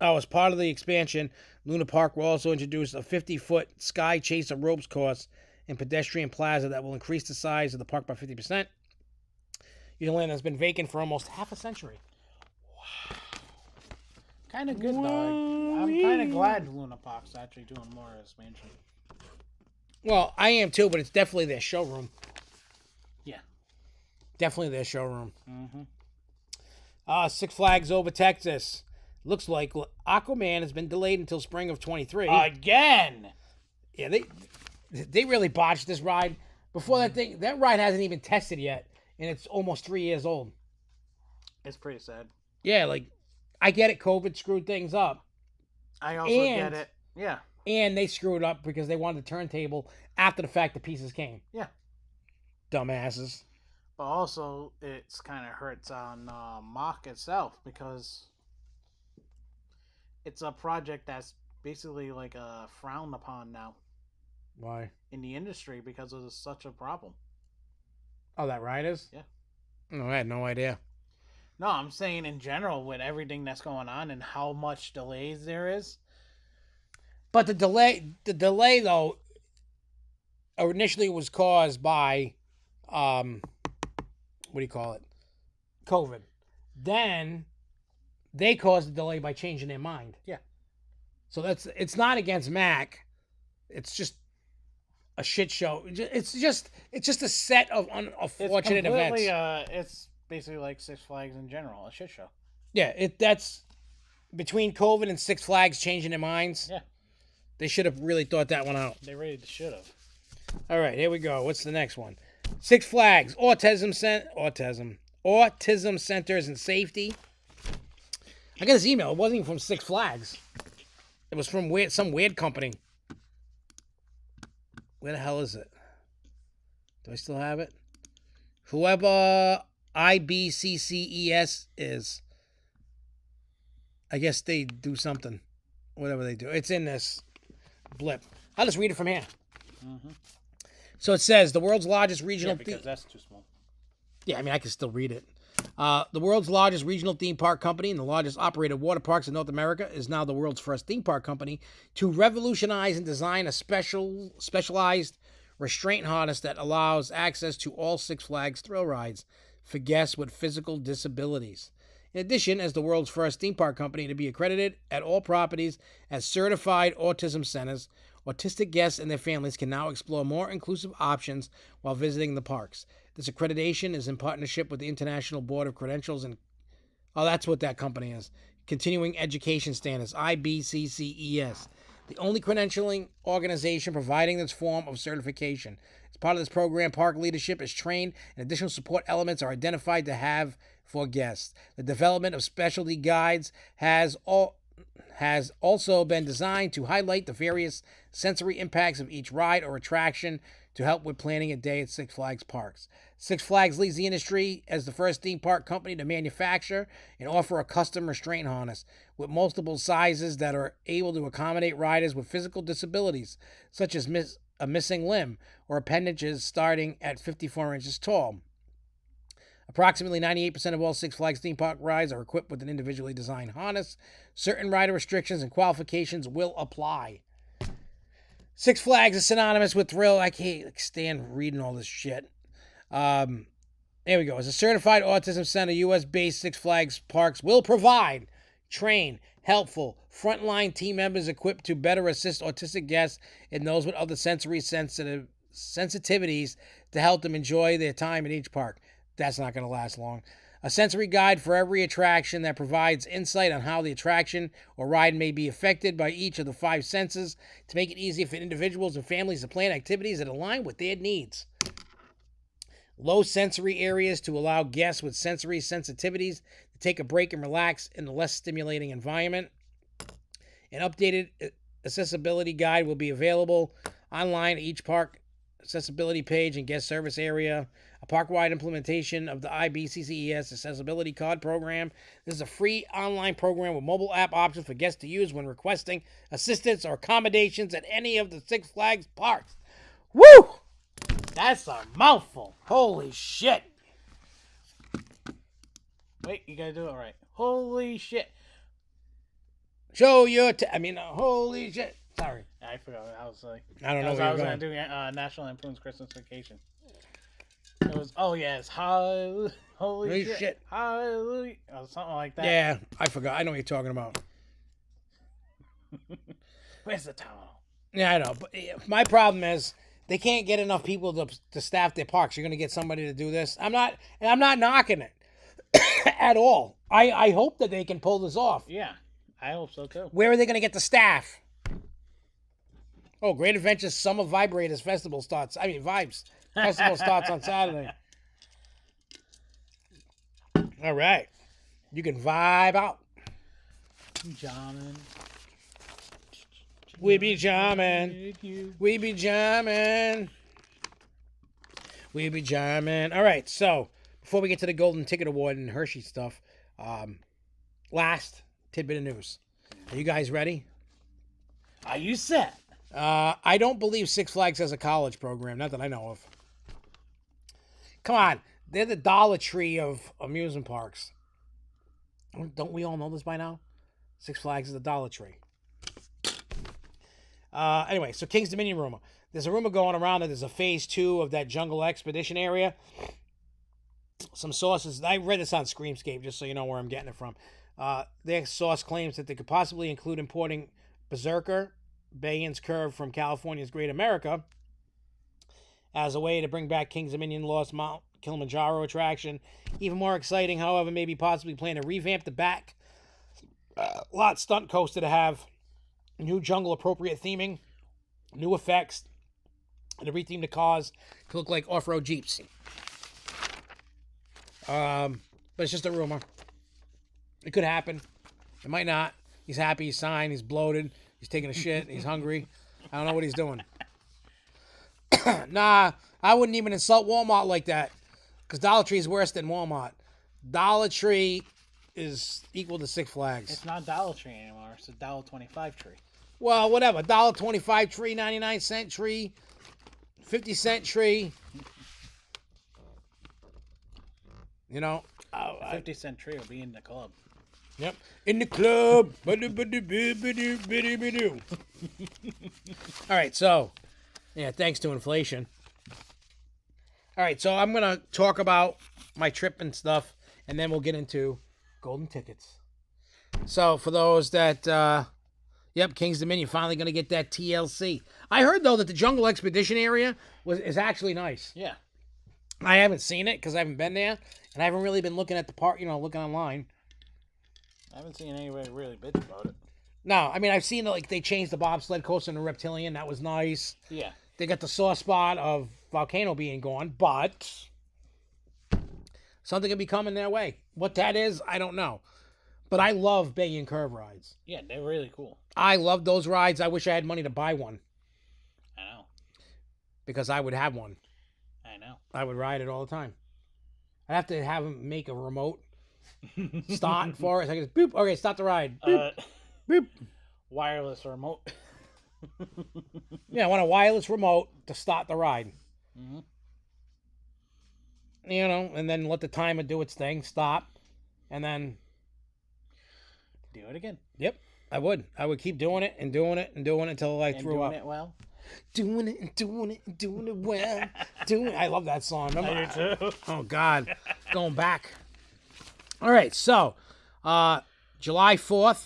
Oh, as part of the expansion, Luna Park will also introduce a 50-foot Sky Chaser ropes course and pedestrian plaza that will increase the size of the park by 50%. The land has been vacant for almost half a century. Kind of good though. I'm kind of glad Luna Park's actually doing more of this mansion. Well, I am too, but it's definitely their showroom. Yeah. Definitely their showroom. Mm-hmm. Six Flags over Texas. Looks like Aquaman has been delayed until spring of 23. Again! Yeah, they really botched this ride. Before that ride hasn't even tested yet, and it's almost 3 years old. It's pretty sad. Yeah, like, I get it, COVID screwed things up. I also get it. Yeah. And they screwed up because they wanted the turntable after the fact the pieces came. Yeah. Dumbasses. But also, it's kind of hurts on Mach itself because it's a project that's basically like a frowned upon now. Why? In the industry because it is such a problem. Oh, that ride is? Yeah. No, I had no idea. No, I'm saying in general with everything that's going on and how much delays there is. But the delay though, initially was caused by, what do you call it? COVID. Then they caused the delay by changing their mind. Yeah. So it's not against Mac. It's just a shit show. It's just a set of unfortunate events. It's basically like Six Flags in general, a shit show. Yeah, that's between COVID and Six Flags changing their minds. Yeah. They should have really thought that one out. They really should have. All right, here we go. What's the next one? Six Flags Autism Centers and Safety. I got this email. It wasn't even from Six Flags. It was from some weird company. Where the hell is it? Do I still have it? Whoever IBCCES is. I guess they do something. Whatever they do. It's in this blip. I'll just read it from here. Mm-hmm. So it says, the world's largest regional... because that's too small. Yeah, I mean, I can still read it. The world's largest regional theme park company and the largest operator of water parks in North America is now the world's first theme park company to revolutionize and design a specialized restraint harness that allows access to all Six Flags thrill rides for guests with physical disabilities. In addition, as the world's first theme park company to be accredited at all properties as certified autism centers, autistic guests and their families can now explore more inclusive options while visiting the parks. This accreditation is in partnership with the International Board of Credentials and... Oh, that's what that company is. Continuing Education Standards, IBCCES. The only credentialing organization providing this form of certification. As part of this program, park leadership is trained and additional support elements are identified to have for guests. The development of specialty guides has also been designed to highlight the various sensory impacts of each ride or attraction to help with planning a day at Six Flags parks. Six Flags leads the industry as the first theme park company to manufacture and offer a custom restraint harness with multiple sizes that are able to accommodate riders with physical disabilities, such as a missing limb or appendages starting at 54 inches tall. Approximately 98% of all Six Flags theme park rides are equipped with an individually designed harness. Certain rider restrictions and qualifications will apply. Six Flags is synonymous with thrill. I can't stand reading all this shit. There we go. As a certified autism center, U.S.-based Six Flags parks will provide, train, helpful, frontline team members equipped to better assist autistic guests and those with other sensory sensitivities to help them enjoy their time at each park. That's not going to last long. A sensory guide for every attraction that provides insight on how the attraction or ride may be affected by each of the 5 senses to make it easier for individuals and families to plan activities that align with their needs. Low sensory areas to allow guests with sensory sensitivities to take a break and relax in a less stimulating environment. An updated accessibility guide will be available online at each park accessibility page and guest service area. A park-wide implementation of the IBCCES Accessibility Card Program. This is a free online program with mobile app options for guests to use when requesting assistance or accommodations at any of the Six Flags parks. Woo! That's a mouthful. Holy shit. Wait, you gotta do it right. Holy shit. Show your... holy shit. Sorry. I forgot. I was like... I don't know what I you're was going. going to do National Influence Christmas Vacation. was, oh yes, holy Holy shit, shit. hallelujah, or something like that. Yeah, I forgot. I know what you're talking about. Where's the towel? Yeah, I know. But my problem is they can't get enough people to staff their parks. You're going to get somebody to do this. I'm not knocking it at all. I hope that they can pull this off. Yeah, I hope so too. Where are they going to get the staff? Oh, Great Adventures Summer Vibrators Festival starts. I mean, Vibes Festival starts on Saturday. All right. You can vibe out. Jamming. We be jamming. We be jamming. We be jamming. All right. So before we get to the Golden Ticket Award and Hershey stuff, last tidbit of news. Are you guys ready? Are you set? I don't believe Six Flags has a college program. Not that I know of. Come on. They're the Dollar Tree of amusement parks. Don't we all know this by now? Six Flags is the Dollar Tree. Anyway, so King's Dominion rumor. There's a rumor going around that there's a phase 2 of that jungle expedition area. Some sources, I read this on Screamscape, just so you know where I'm getting it from. Their source claims that they could possibly include importing Berserker, Bayan's Curve from California's Great America, as a way to bring back King's Dominion Lost Mount Kilimanjaro attraction. Even more exciting, however, maybe possibly plan to revamp the back lot stunt coaster to have new jungle appropriate theming, new effects, and to retheme the cars to look like off-road Jeeps. But it's just a rumor. It could happen. It might not. He's happy, he's signed, he's bloated, he's taking a shit, he's hungry. I don't know what he's doing. Nah, I wouldn't even insult Walmart like that, because Dollar Tree is worse than Walmart. Dollar Tree is equal to Six Flags. It's not Dollar Tree anymore. It's a $1.25 tree. Well, whatever. $1.25 tree, 99-cent tree, 50-cent tree. You know, 50-cent tree will be in the club. Yep, in the club. All right, so yeah, thanks to inflation. All right, so I'm gonna talk about my trip and stuff, and then we'll get into golden tickets. So for those that, yep, King's Dominion finally gonna get that TLC. I heard though that the Jungle Expedition area is actually nice. Yeah. I haven't seen it because I haven't been there, and I haven't really been looking at the park, looking online. I haven't seen anybody really bitch about it. No, I mean, I've seen like they changed the bobsled coaster into Reptilian. That was nice. Yeah. They got the sore spot of Volcano being gone, but something could be coming their way. What that is, I don't know. But I love Bay and Curve rides. Yeah, they're really cool. I love those rides. I wish I had money to buy one. I know. Because I would have one. I know. I would ride it all the time. I'd have to have them make a remote start for it. So I can just, boop, okay, start the ride. Boop, boop. Wireless remote. Yeah, I want a wireless remote to start the ride. Mm-hmm. And then let the timer do its thing, stop, and then do it again. Yep, I would. I would keep doing it and doing it and doing it until I threw up. Doing it well. Doing it and doing it and doing it well. I love that song. Remember? I do too. Oh, God. Going back. All right, so July 4th,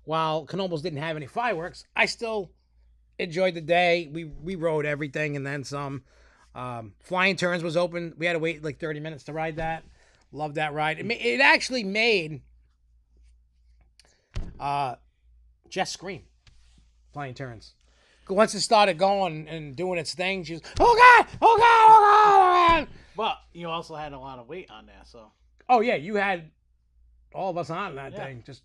while Knoebels didn't have any fireworks, I still enjoyed the day. We rode everything and then some. Flying Turns was open. We had to wait like 30 minutes to ride that. Love that ride. It actually made Jess scream. Flying Turns. Once it started going and doing its thing, she was, oh God, oh God, oh God. But you also had a lot of weight on there, so. Oh, yeah, you had all of us on that thing. Just.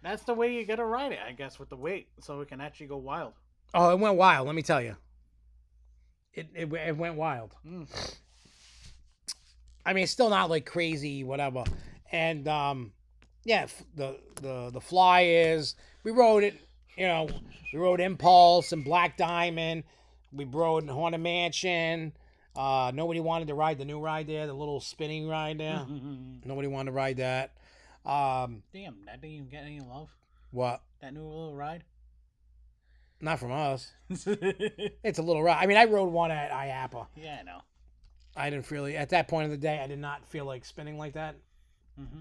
That's the way you gotta ride it, I guess, with the weight, so it can actually go wild. Oh, it went wild, let me tell you. It went wild. Mm. I mean, it's still not like crazy, whatever. And, yeah, the fly is, we rode it. We rode Impulse and Black Diamond. We rode Haunted Mansion. Nobody wanted to ride the new ride there, the little spinning ride there. Nobody wanted to ride that. Damn, that didn't even get any love. What? That new little ride? Not from us. It's a little ride. I mean, I rode one at IAPA. Yeah, I know. I didn't really, at that point of the day, I did not feel like spinning like that. Mm-hmm.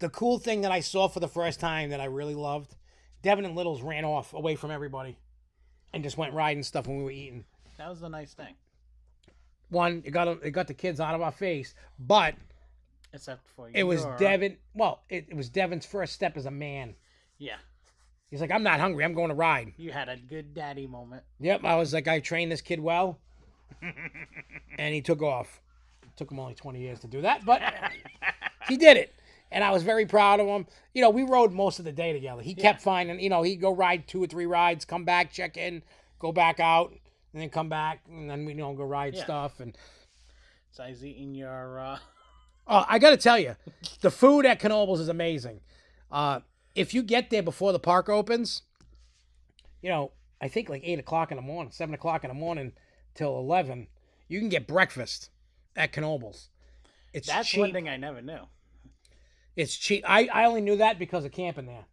The cool thing that I saw for the first time that I really loved, Devin and Littles ran off away from everybody and just went riding stuff when we were eating. That was the nice thing. One, it got the kids out of our face, but Except for it was Devin. Well, it was Devin's first step as a man. Yeah. He's like, I'm not hungry. I'm going to ride. You had a good daddy moment. Yep. I was like, I trained this kid well. And he took off. It took him only 20 years to do that, but he did it. And I was very proud of him. You know, we rode most of the day together. He kept finding, you know, he'd go ride 2 or 3 rides, come back, check in, go back out, and then come back, and then we, go ride stuff. And so he's eating your... Oh, I got to tell you, the food at Knoebels is amazing. If you get there before the park opens, you know, I think like 8 o'clock in the morning, 7 o'clock in the morning till 11, you can get breakfast at Knoebels. That's cheap. One thing I never knew. It's cheap. I only knew that because of camping there.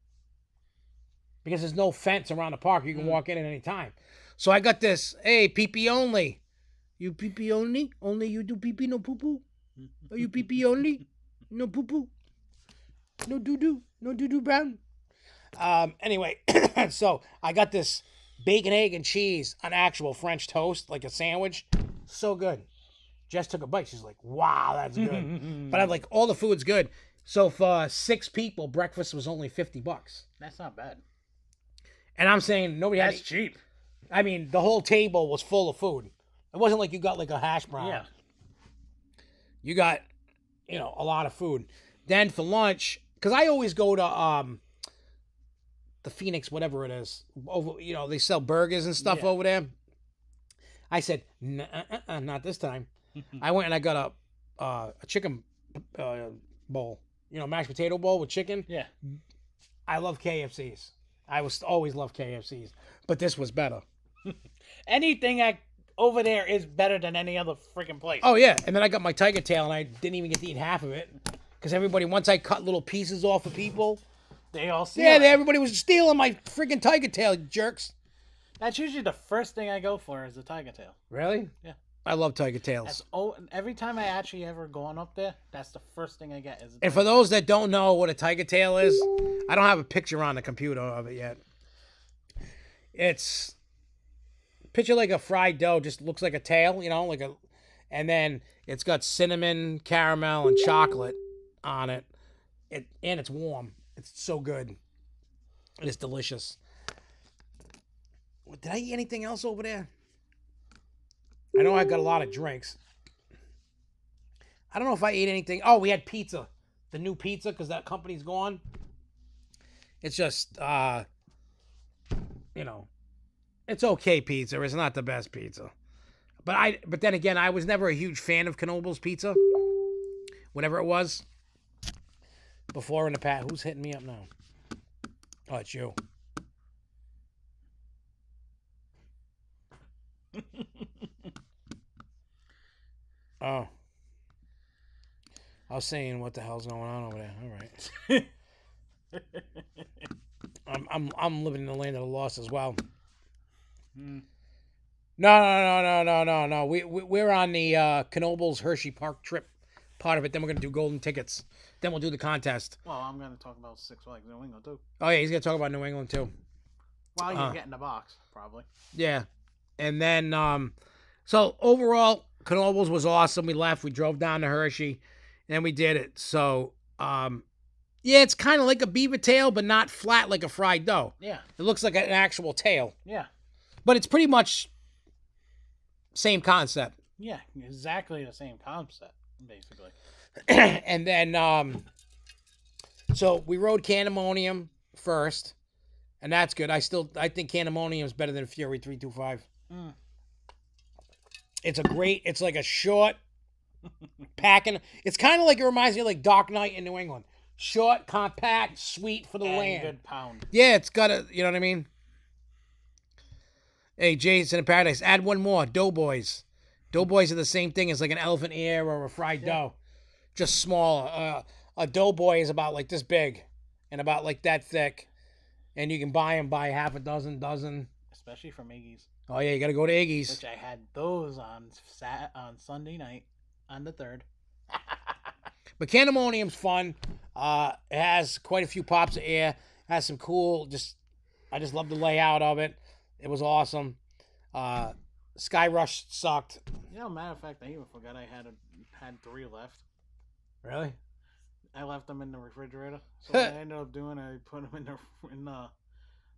Because there's no fence around the park. You can walk in at any time. So I got this, hey, pee-pee only. You pee-pee only? Only you do pee-pee, no poo-poo? Are you pee-pee only? No poo-poo? No doo-doo? No doo-doo brown? Anyway, so I got this bacon, egg, and cheese on actual French toast, like a sandwich. So good. Jess took a bite. She's like, wow, that's good. But I'm like, all the food's good. So for 6 people, breakfast was only $50. That's not bad. And I'm saying nobody had... That's cheap. I mean, the whole table was full of food. It wasn't like you got like a hash brown. Yeah. You got, you know, a lot of food. Then for lunch, because I always go to the Phoenix, whatever it is. Over, you know, they sell burgers and stuff over there. I said, not this time. I went and I got a chicken bowl. You know, mashed potato bowl with chicken. Yeah. I love KFCs. I always love KFCs. But this was better. Anything over there is better than any other freaking place. Oh, yeah. And then I got my tiger tail, and I didn't even get to eat half of it. Because everybody, once I cut little pieces off of people... They all see everybody was stealing my freaking tiger tail, jerks. That's usually the first thing I go for is the tiger tail. Really? Yeah. I love tiger tails. Every time I actually ever gone up there, that's the first thing I get. And for those that don't know what a tiger tail is, I don't have a picture on the computer of it yet. It's picture like a fried dough, just looks like a tail, you know, and then it's got cinnamon, caramel, and chocolate on it. And it's warm. It's so good. It is delicious. Did I eat anything else over there? I know I got a lot of drinks. I don't know if I ate anything. Oh, we had pizza. The new pizza, because that company's gone. It's just, you know, it's okay pizza. It's not the best pizza. But then again, I was never a huge fan of Knoebels pizza. Whatever it was. Before in the past. Who's hitting me up now? Oh, it's you. Oh. I was saying what the hell's going on over there. All right. I'm living in the land of the lost as well. No. We're on the Knoebels Hershey Park trip part of it. Then we're gonna do golden tickets. Then we'll do the contest. Well, I'm gonna talk about Six Flags New England too. Oh yeah, he's gonna talk about New England too. While you're getting the box, probably. Yeah, and then so overall, Knoebels was awesome. We left. We drove down to Hershey, and we did it. So yeah, it's kind of like a beaver tail, but not flat like a fried dough. Yeah, it looks like an actual tail. Yeah, but it's pretty much same concept. Yeah, exactly the same concept, basically. And then, so we rode Candemonium first, and that's good. I think Candemonium is better than Fury 325. It's like a short packing. It's kind of like, it reminds me of like Dark Knight in New England. Short, compact, sweet for the land. Good pound. Yeah, it's got a, you know what I mean? Hey, Jason in Paradise, add one more. Doughboys. Doughboys are the same thing as like an elephant ear or a fried dough. Just smaller. A doughboy is about like this big and about like that thick. And you can buy them by half a dozen. Especially from Iggy's. Oh, yeah, you got to go to Iggy's. Which I had those on Sunday night. On the 3rd. But Candemonium's fun. It has quite a few pops of air. It has some cool, I just love the layout of it. It was awesome. Sky Rush sucked. You know, matter of fact, I even forgot I had 3 left. Really? I left them in the refrigerator. So what I ended up doing, I put them in the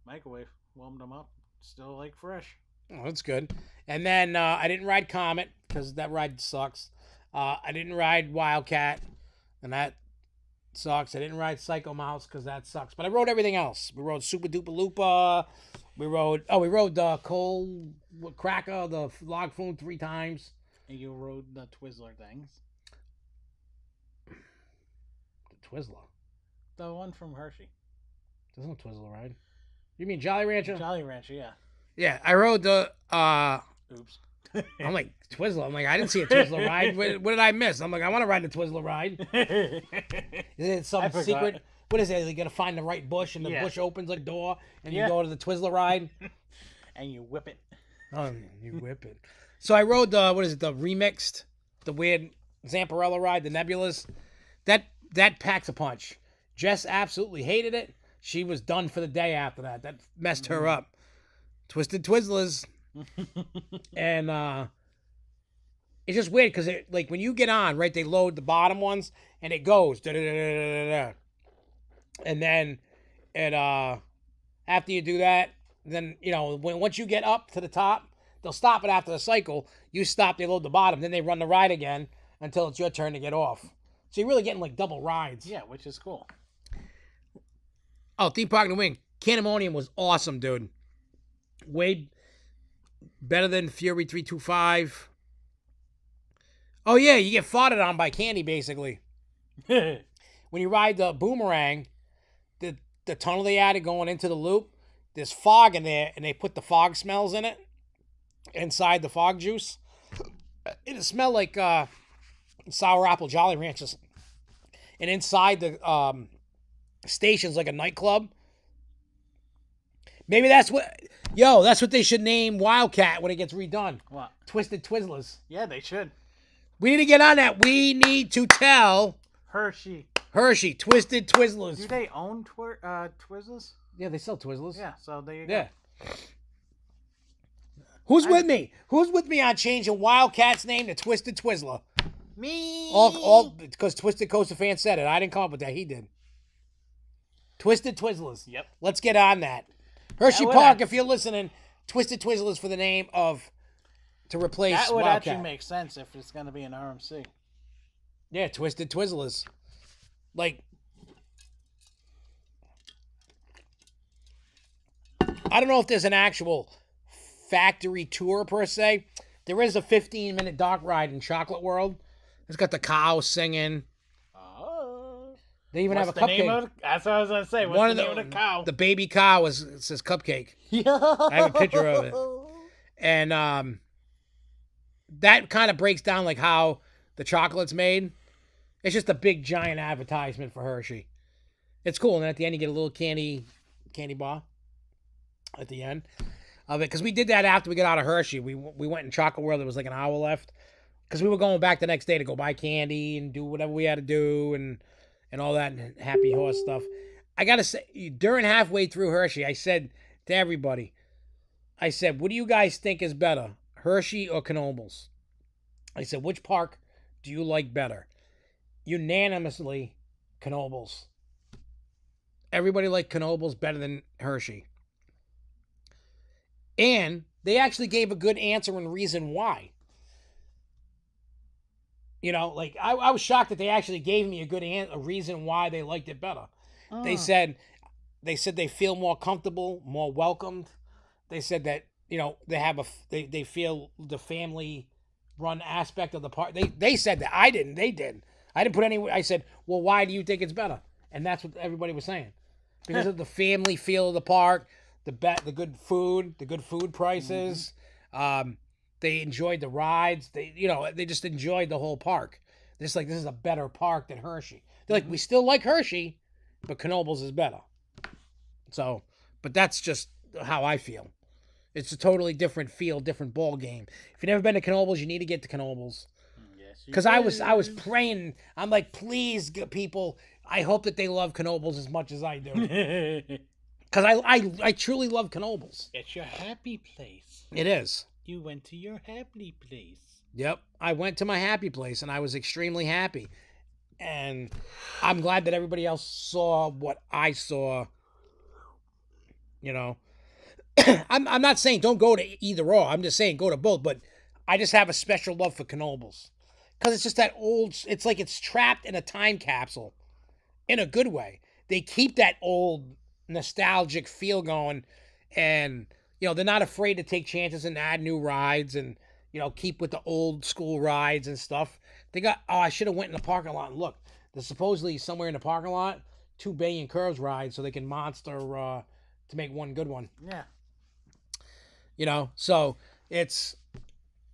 microwave, warmed them up, still like fresh. Oh, that's good. And then I didn't ride Comet because that ride sucks. I didn't ride Wildcat, and that sucks. I didn't ride Psycho Mouse because that sucks. But I rode everything else. We rode Super Duper Loopa. We rode the Coal Cracker, the Log Flume 3 times. And you rode the Twizzler things. The Twizzler? The one from Hershey. There's no Twizzler ride. You mean Jolly Rancher? Jolly Rancher, yeah. Yeah, I rode the... Oops. I'm like, Twizzler. I'm like, I didn't see a Twizzler ride. What did I miss? I'm like, I want to ride the Twizzler ride. Is it some secret? What is it? You got to find the right bush, and the bush opens like a door, and you go to the Twizzler ride. And you whip it. Oh, you whip it. So I rode the, the remixed, the weird Zamparella ride, the Nebulas. That packs a punch. Jess absolutely hated it. She was done for the day after that. That messed her up. Twisted Twizzlers. And it's just weird because like when you get on, right, they load the bottom ones and it goes da-da-da-da-da-da. And then it after you do that, then once you get up to the top, they'll stop it after the cycle. You stop, they load the bottom, then they run the ride again until it's your turn to get off. So you're really getting like double rides. Yeah, which is cool. Oh, Theme Park and the Wing. Candemonium was awesome, dude. Way better than Fury 325. Oh, yeah, you get farted on by candy, basically. When you ride the Boomerang, the tunnel they added going into the loop, there's fog in there, and they put the fog smells in it, inside the fog juice. It smelled like sour apple Jolly Ranchers. And inside the station's like a nightclub. Maybe that's what they should name Wildcat when it gets redone. What? Twisted Twizzlers. Yeah, they should. We need to get on that. We need to tell Hershey Twisted Twizzlers. Do they own Twizzlers? Yeah, they sell Twizzlers. Yeah, so there you go. Yeah. Who's with me? Who's with me on changing Wildcat's name to Twisted Twizzler? Me. All because Twisted Coaster fan said it. I didn't come up with that. He did. Twisted Twizzlers. Yep. Let's get on that. Hershey Park, if you're listening, Twisted Twizzlers for the name to replace Wildcat. That would actually make sense if it's going to be an RMC. Yeah, Twisted Twizzlers. Like, I don't know if there's an actual factory tour per se. There is a 15-minute dark ride in Chocolate World. It's got the cow singing. Oh. They even have a What's the cupcake. name of that's what I was going to say. What's the name of the cow? The baby cow says cupcake. I have a picture of it. And that kind of breaks down like how the chocolate's made. It's just a big giant advertisement for Hershey. It's cool. And at the end you get a little candy bar at the end of it. Because we did that after we got out of Hershey. We went in Chocolate World. There was like an hour left. Because we were going back the next day to go buy candy and do whatever we had to do and all that happy horse stuff. I got to say, during halfway through Hershey, I said to everybody, what do you guys think is better, Hershey or Knoebels? I said, which park do you like better? Unanimously, Knoebels. Everybody liked Knoebels better than Hershey. And they actually gave a good answer and reason why. Like I was shocked that they actually gave me a reason why they liked it better. Oh. They said they feel more comfortable, more welcomed. They said that they feel the family run aspect of the park. They said that. I didn't. They did. I didn't put any. I said, well, why do you think it's better? And that's what everybody was saying, because of the family feel of the park, the good food, the good food prices. Mm-hmm. They enjoyed the rides. They just enjoyed the whole park. They're just like, this is a better park than Hershey. They're like, we still like Hershey, but Knoebels is better. So, but that's just how I feel. It's a totally different feel, different ball game. If you've never been to Knoebels, you need to get to Knoebels. Yes. Yes. Because I was praying. I'm like, please, people. I hope that they love Knoebels as much as I do. Because I truly love Knoebels. It's your happy place. It is. You went to your happy place. Yep. I went to my happy place, and I was extremely happy. And I'm glad that everybody else saw what I saw. You know. I'm not saying don't go to either or. I'm just saying go to both. But I just have a special love for Knoebels. Because it's just that old... It's like it's trapped in a time capsule. In a good way. They keep that old nostalgic feel going. And, you know, they're not afraid to take chances and add new rides. And, you know, keep with the old school rides and stuff. They got... Oh, I should have went in the parking lot and looked. There's supposedly somewhere in the parking lot 2 Bay and Curves rides so they can monster to make one good one. Yeah. You know, so it's,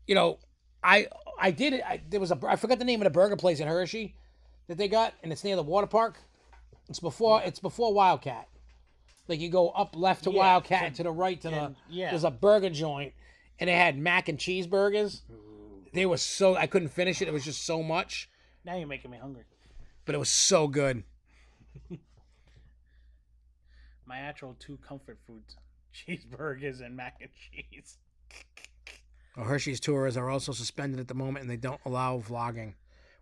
you know, I did it. There was I forgot the name of the burger place in Hershey that they got, and it's near the water park. It's before Wildcat. Like you go up left to Wildcat, to the right to there's a burger joint, and they had mac and cheese burgers. They were so, I couldn't finish it. It was just so much. Now you're making me hungry. But it was so good. My actual 2 comfort foods. Cheeseburgers and mac and cheese. Well, Hershey's tours are also suspended at the moment, and they don't allow vlogging.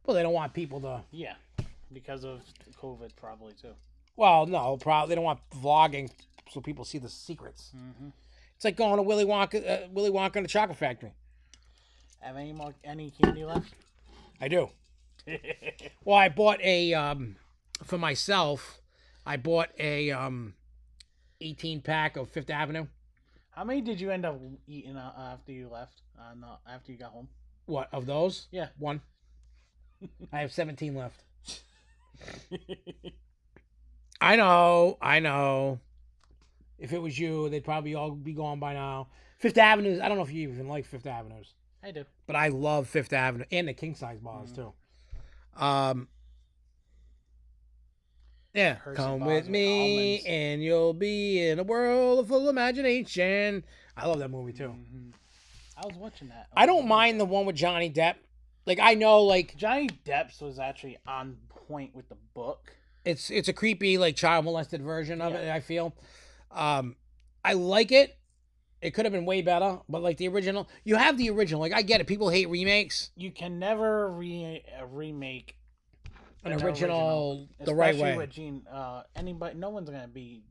Well, they don't want people to... Yeah, because of COVID probably, too. Well, no, probably they don't want vlogging so people see the secrets. Mm-hmm. It's like going to Willy Wonka and the Chocolate Factory. Have any candy left? I do. Well, I bought a... for myself, I bought a... 18-pack of Fifth Avenue. How many did you end up eating after you left? After you got home? What, of those? Yeah. 1. I have 17 left. I know. If it was you, they'd probably all be gone by now. Fifth Avenue, I don't know if you even like Fifth Avenues. I do. But I love Fifth Avenue and the king-size bars, too. Yeah, Hershey come bars with me almonds. and you'll be in a world of full imagination. I love that movie too. Mm-hmm. I was watching that. I don't mind the one with Johnny Depp. Like I know, like Johnny Depp's was actually on point with the book. It's a creepy, like child molested version of it. I feel, I like it. It could have been way better, but like the original, you have the original. Like I get it. People hate remakes. You can never remake an original the right way. Especially with Gene. No one's gonna be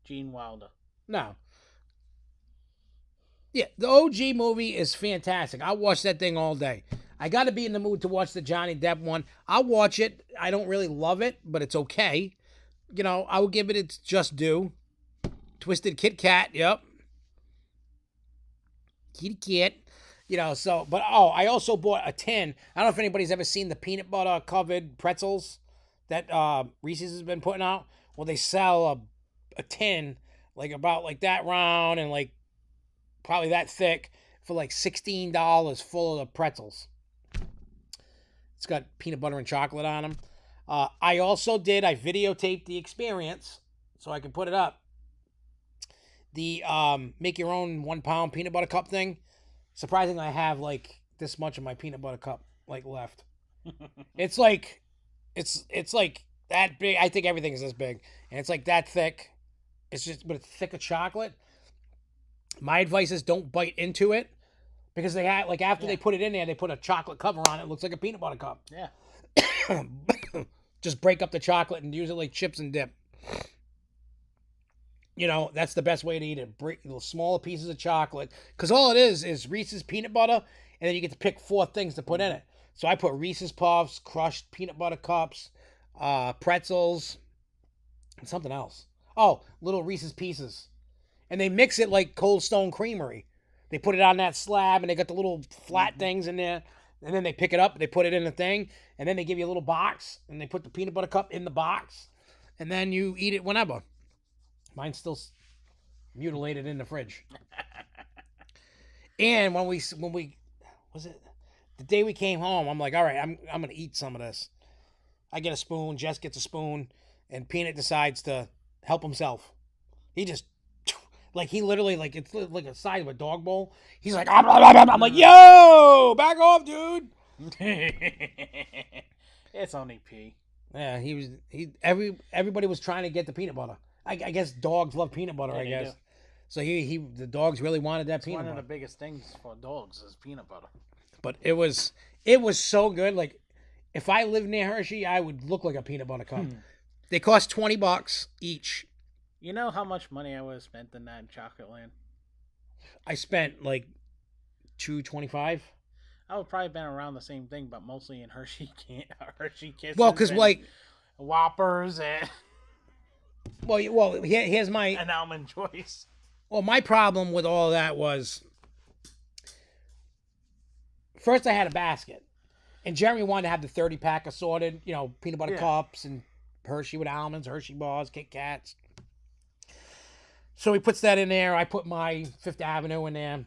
Gene Wilder. No. Yeah, the OG movie is fantastic. I'll watch that thing all day. I got to be in the mood to watch the Johnny Depp one. I'll watch it. I don't really love it, but it's okay. You know, I will give it its just due. Twisted Kit Kat, yep. Kitty Cat. You know, so, but, I also bought a tin. I don't know if anybody's ever seen the peanut butter covered pretzels that Reese's has been putting out. Well, they sell a tin, like about like that round and like probably that thick for like $16 full of the pretzels. It's got peanut butter and chocolate on them. I videotaped the experience so I can put it up. The make your own 1 pound peanut butter cup thing. Surprisingly, I have like this much of my peanut butter cup like left. It's like that big. I think everything is this big, and it's like that thick. It's just, but it's thick of chocolate. My advice is don't bite into it because they had like after they put it in there, they put a chocolate cover on it. It looks like a peanut butter cup. Yeah. Just break up the chocolate and use it like chips and dip. You know, that's the best way to eat it. Break little smaller pieces of chocolate. Because all it is Reese's peanut butter, and then you get to pick 4 things to put in it. So I put Reese's Puffs, crushed peanut butter cups, pretzels, and something else. Oh, little Reese's Pieces. And they mix it like Cold Stone Creamery. They put it on that slab, and they got the little flat things in there. And then they pick it up, they put it in the thing, and then they give you a little box, and they put the peanut butter cup in the box, and then you eat it whenever. Mine's still mutilated in the fridge. And when we was it the day we came home, I'm like, all right, I'm gonna eat some of this. I get a spoon, Jess gets a spoon, and Peanut decides to help himself. He just like he literally like it's like a size of a dog bowl. He's like, I'm like, yo, back off, dude. It's only pee. Yeah, everybody was trying to get the peanut butter. I guess dogs love peanut butter. Yeah, I they guess. do. So the dogs really wanted that It's peanut one of butter. the biggest things for dogs is peanut butter. But it was so good. Like, if I lived near Hershey, I would look like a peanut butter cup. They cost $20 each. You know how much money I would have spent in that chocolate land? I spent like $2.25. I would probably been around the same thing, but mostly in Hershey Kisses. Well, because and like, Whoppers and here's my an Almond Joys. Well, my problem with all of that was, first I had a basket, and Jeremy wanted to have the 30-pack assorted, peanut butter cups and Hershey with almonds, Hershey bars, Kit Kats. So he puts that in there. I put my Fifth Avenue in there.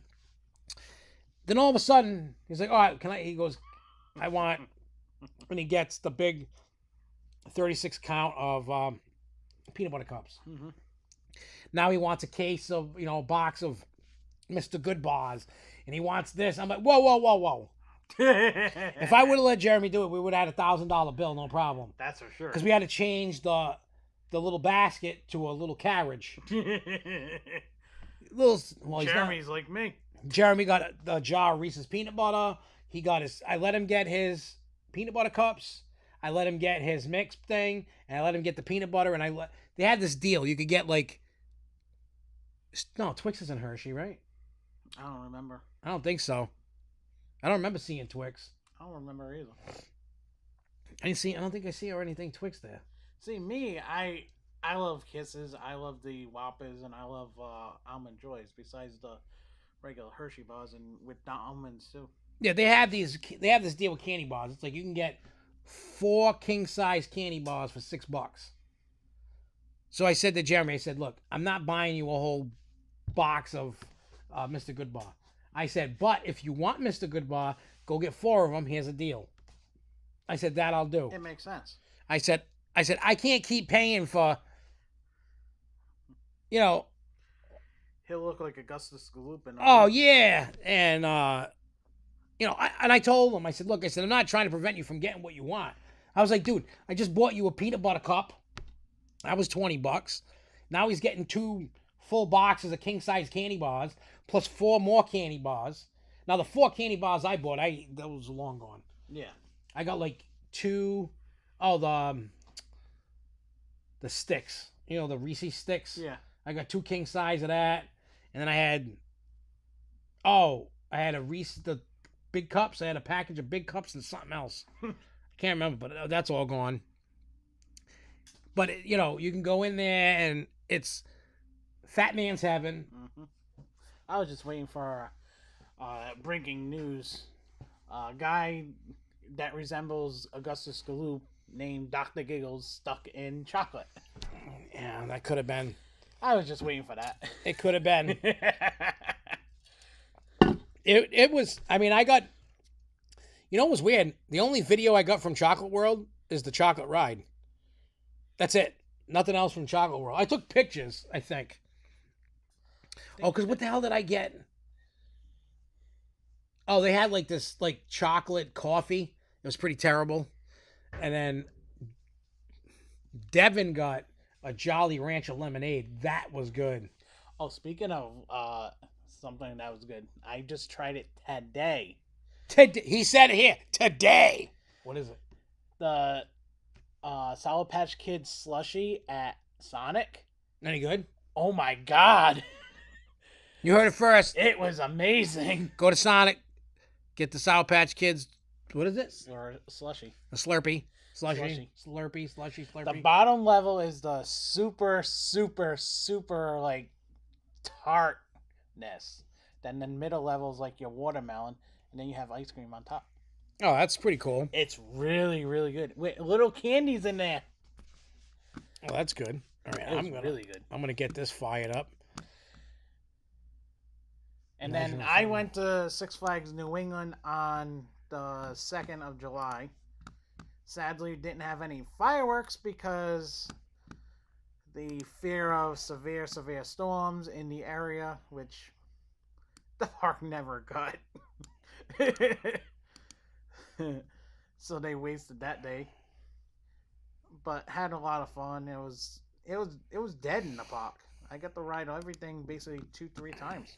Then all of a sudden, he's like, all right, he goes, I want, and he gets the big 36 count of peanut butter cups. Mm-hmm. Now he wants a case of, a box of Mr. Good bars. And he wants this. I'm like, whoa. If I would have let Jeremy do it, we would have had $1,000 bill, no problem. That's for sure. Because we had to change the little basket to a little carriage. Jeremy's like me. Jeremy got a jar of Reese's peanut butter. I let him get his peanut butter cups. I let him get his mixed thing. And I let him get the peanut butter. And they had this deal. You could get Twix is in Hershey, right? I don't remember. I don't think so. I don't remember seeing Twix. I don't remember either. I don't think I see or anything Twix there. See, me, I love Kisses. I love the Whoppers, and I love Almond Joys. Besides the regular Hershey bars, and with the almonds too. Yeah, they have this deal with candy bars. It's like you can get 4 king size candy bars for $6. So I said to Jeremy, look, I'm not buying you a whole box of Mr. Goodbar. I said, but if you want Mr. Goodbar, go get 4 of them. Here's a deal. I said, that I'll do. It makes sense. I said, I can't keep paying for, He'll look like Augustus Gloop. Oh, yeah. And, I told him, I said, look, I'm not trying to prevent you from getting what you want. I was like, dude, I just bought you a peanut butter cup. That was $20. Now he's getting 2 full boxes of king-size candy bars, plus 4 more candy bars. Now, the 4 candy bars I bought, those are long gone. Yeah. I got like 2, the sticks. The Reese's sticks. Yeah. I got 2 king-size of that. And then I had a Reese's, the big cups. I had a package of big cups and something else. I can't remember, but that's all gone. But, you can go in there and it's fat man's heaven. Mm-hmm. I was just waiting for breaking news. A guy that resembles Augustus Gloop named Dr. Giggles stuck in chocolate. Yeah, that could have been. I was just waiting for that. It could have been. It was, I got, it was weird. The only video I got from Chocolate World is the chocolate ride. That's it. Nothing else from Chocolate World. I took pictures, I think. Because what the hell did I get? Oh, they had this chocolate coffee. It was pretty terrible. And then Devin got a Jolly Rancher lemonade. That was good. Oh, speaking of something that was good, I just tried it today. He said it here. Today. What is it? The Sour Patch Kids slushie at Sonic. Any good? Oh my god. You heard it first. It was amazing. Go to Sonic. Get the Sour Patch Kids. What is it? Slushie. A Slurpee. Slurpee. Slushy. The bottom level is the super tartness. Then the middle level is like your watermelon, and then you have ice cream on top. Oh, that's pretty cool. It's really, really good. Wait, little candies in there. Oh, that's good. All right, really good. I'm gonna get this fired up. And then I went to Six Flags New England on the 2nd of July. Sadly, didn't have any fireworks because the fear of severe storms in the area, which the park never got. So they wasted that day, but had a lot of fun. It was dead in the park. I got to ride everything basically 2-3 times,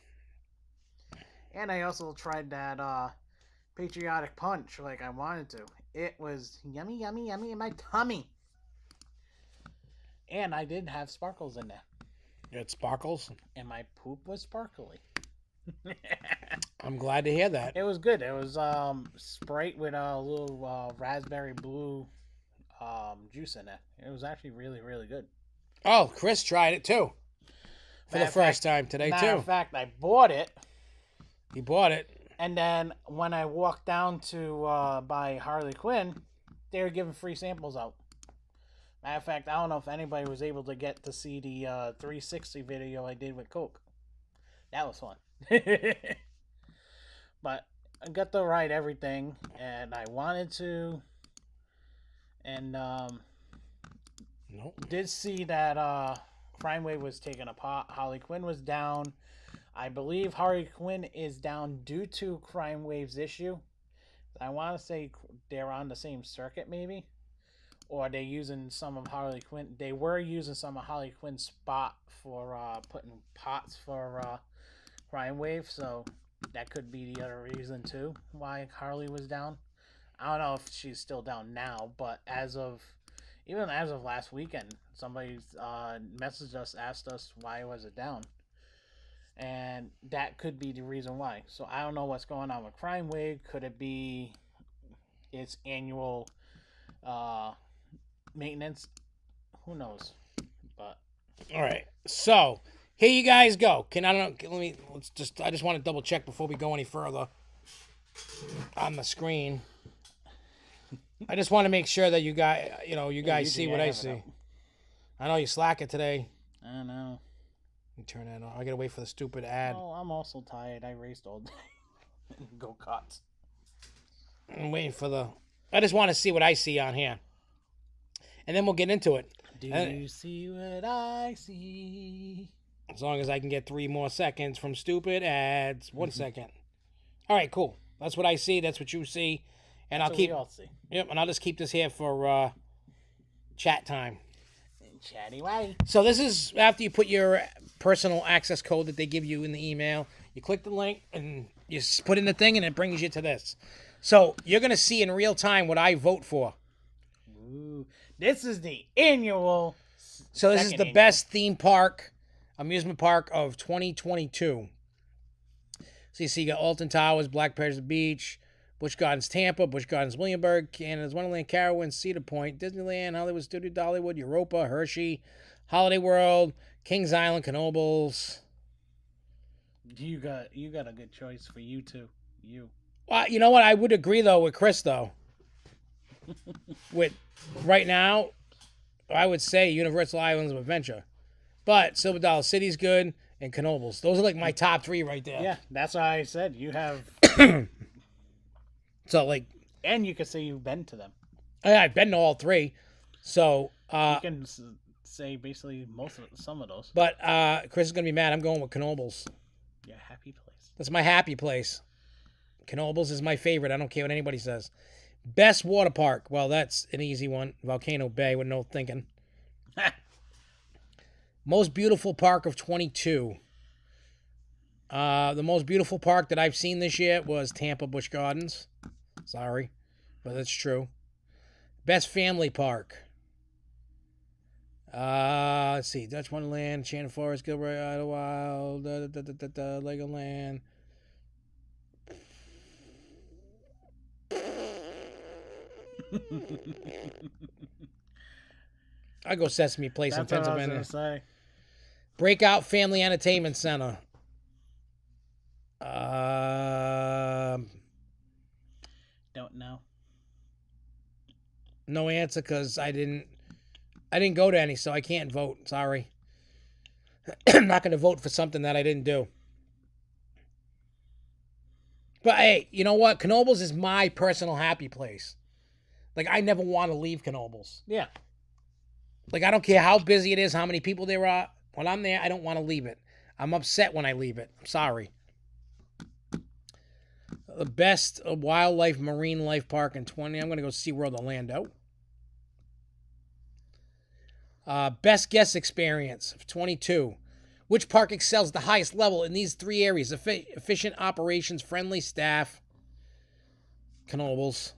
and I also tried that patriotic punch like I wanted to. It was yummy, yummy, yummy in my tummy, and I did have sparkles in there, You had sparkles. and my poop was sparkly. I'm glad to hear that. It was good. It was Sprite with a little raspberry blue juice in it. It was actually really, really good. Oh, Chris tried it too. For the first time today Matter too. of fact, I bought it, He bought it. and then when I walked down to buy Harley Quinn, they were giving free samples out. Matter of fact, I don't know if anybody was able to get to see the 360 video I did with Coke. That was fun. But I got to ride everything, and I wanted to, and Nope. did see that Crime Wave was taken apart. Harley Quinn was down. I believe Harley Quinn is down due to Crime Wave's issue. I want to say they're on the same circuit, maybe, or they're using some of Harley Quinn. They were using some of Harley Quinn's spot for putting pots for Crime Wave, so that could be the other reason too why Harley was down. I don't know if she's still down now, but even as of last weekend, somebody messaged us, asked us why was it down, and that could be the reason why. So I don't know what's going on with Crime Wave. Could it be its annual maintenance? Who knows? But All right. So here you guys go. I just want to double check before we go any further on the screen. I just want to make sure that you guys see what I see. I know you slacking today. I don't know. You turn that on. I gotta wait for the stupid ad. Oh, I'm also tired. I raced all day. Go Carts. I'm waiting for the. I just want to see what I see on here, and then we'll get into it. Do you see what I see? As long as I can get 3 more seconds from stupid ads. 1 second. All right, cool. That's what I see. That's what you see, and That's I'll what we keep. all see. Yep, and I'll just keep this here for chat time. Chatty way. So this is after you put your personal access code that they give you in the email. You click the link and you put in the thing, and it brings you to this. So you're gonna see in real time what I vote for. Ooh, this is the annual. So this is second the annual. best theme park, amusement park of 2022. So you see, you got Alton Towers, Black Bears Beach, Busch Gardens Tampa, Busch Gardens Williamsburg, Canada's Wonderland, Carowinds, Cedar Point, Disneyland, Hollywood Studio, Dollywood, Europa, Hershey, Holiday World, Kings Island, Knoebels. You got a good choice for you too. You. Well, you know what? I would agree though with Chris though. With right now, I would say Universal Islands of Adventure, but Silver Dollar City's good and Knoebels. Those are like my top 3 right there. Yeah, that's why I said you have. So like, And you could say you've been to them. I've been to all 3. So You can say basically some of those. but Chris is gonna be mad. I'm going with Knoebels. Your happy place. That's my happy place. Knoebels is my favorite. I don't care what anybody says. Best water park. Well, that's an easy one. Volcano Bay with no thinking. Most beautiful park of 22. The most beautiful park that I've seen this year was Tampa Busch Gardens. Sorry, but that's true. Best family park. Let's see. Dutch Wonderland, Enchanted Forest, Gilbert, Idlewild, Legoland. I go Sesame Place in That's what I was Pennsylvania. gonna say. Breakout Family Entertainment Center. Don't know. No answer because I didn't go to any, so I can't vote. Sorry. I'm not going to vote for something that I didn't do. But hey, you know what? Knoebels is my personal happy place. Like, I never want to leave Knoebels. Yeah. Like, I don't care how busy it is, how many people there are. When I'm there, I don't want to leave it. I'm upset when I leave it. I'm sorry. The best wildlife marine life park in 20. I'm going to go SeaWorld Orlando. Best guest experience of 22. Which park excels at the highest level in these three areas? Efficient operations, friendly staff. Knoebels.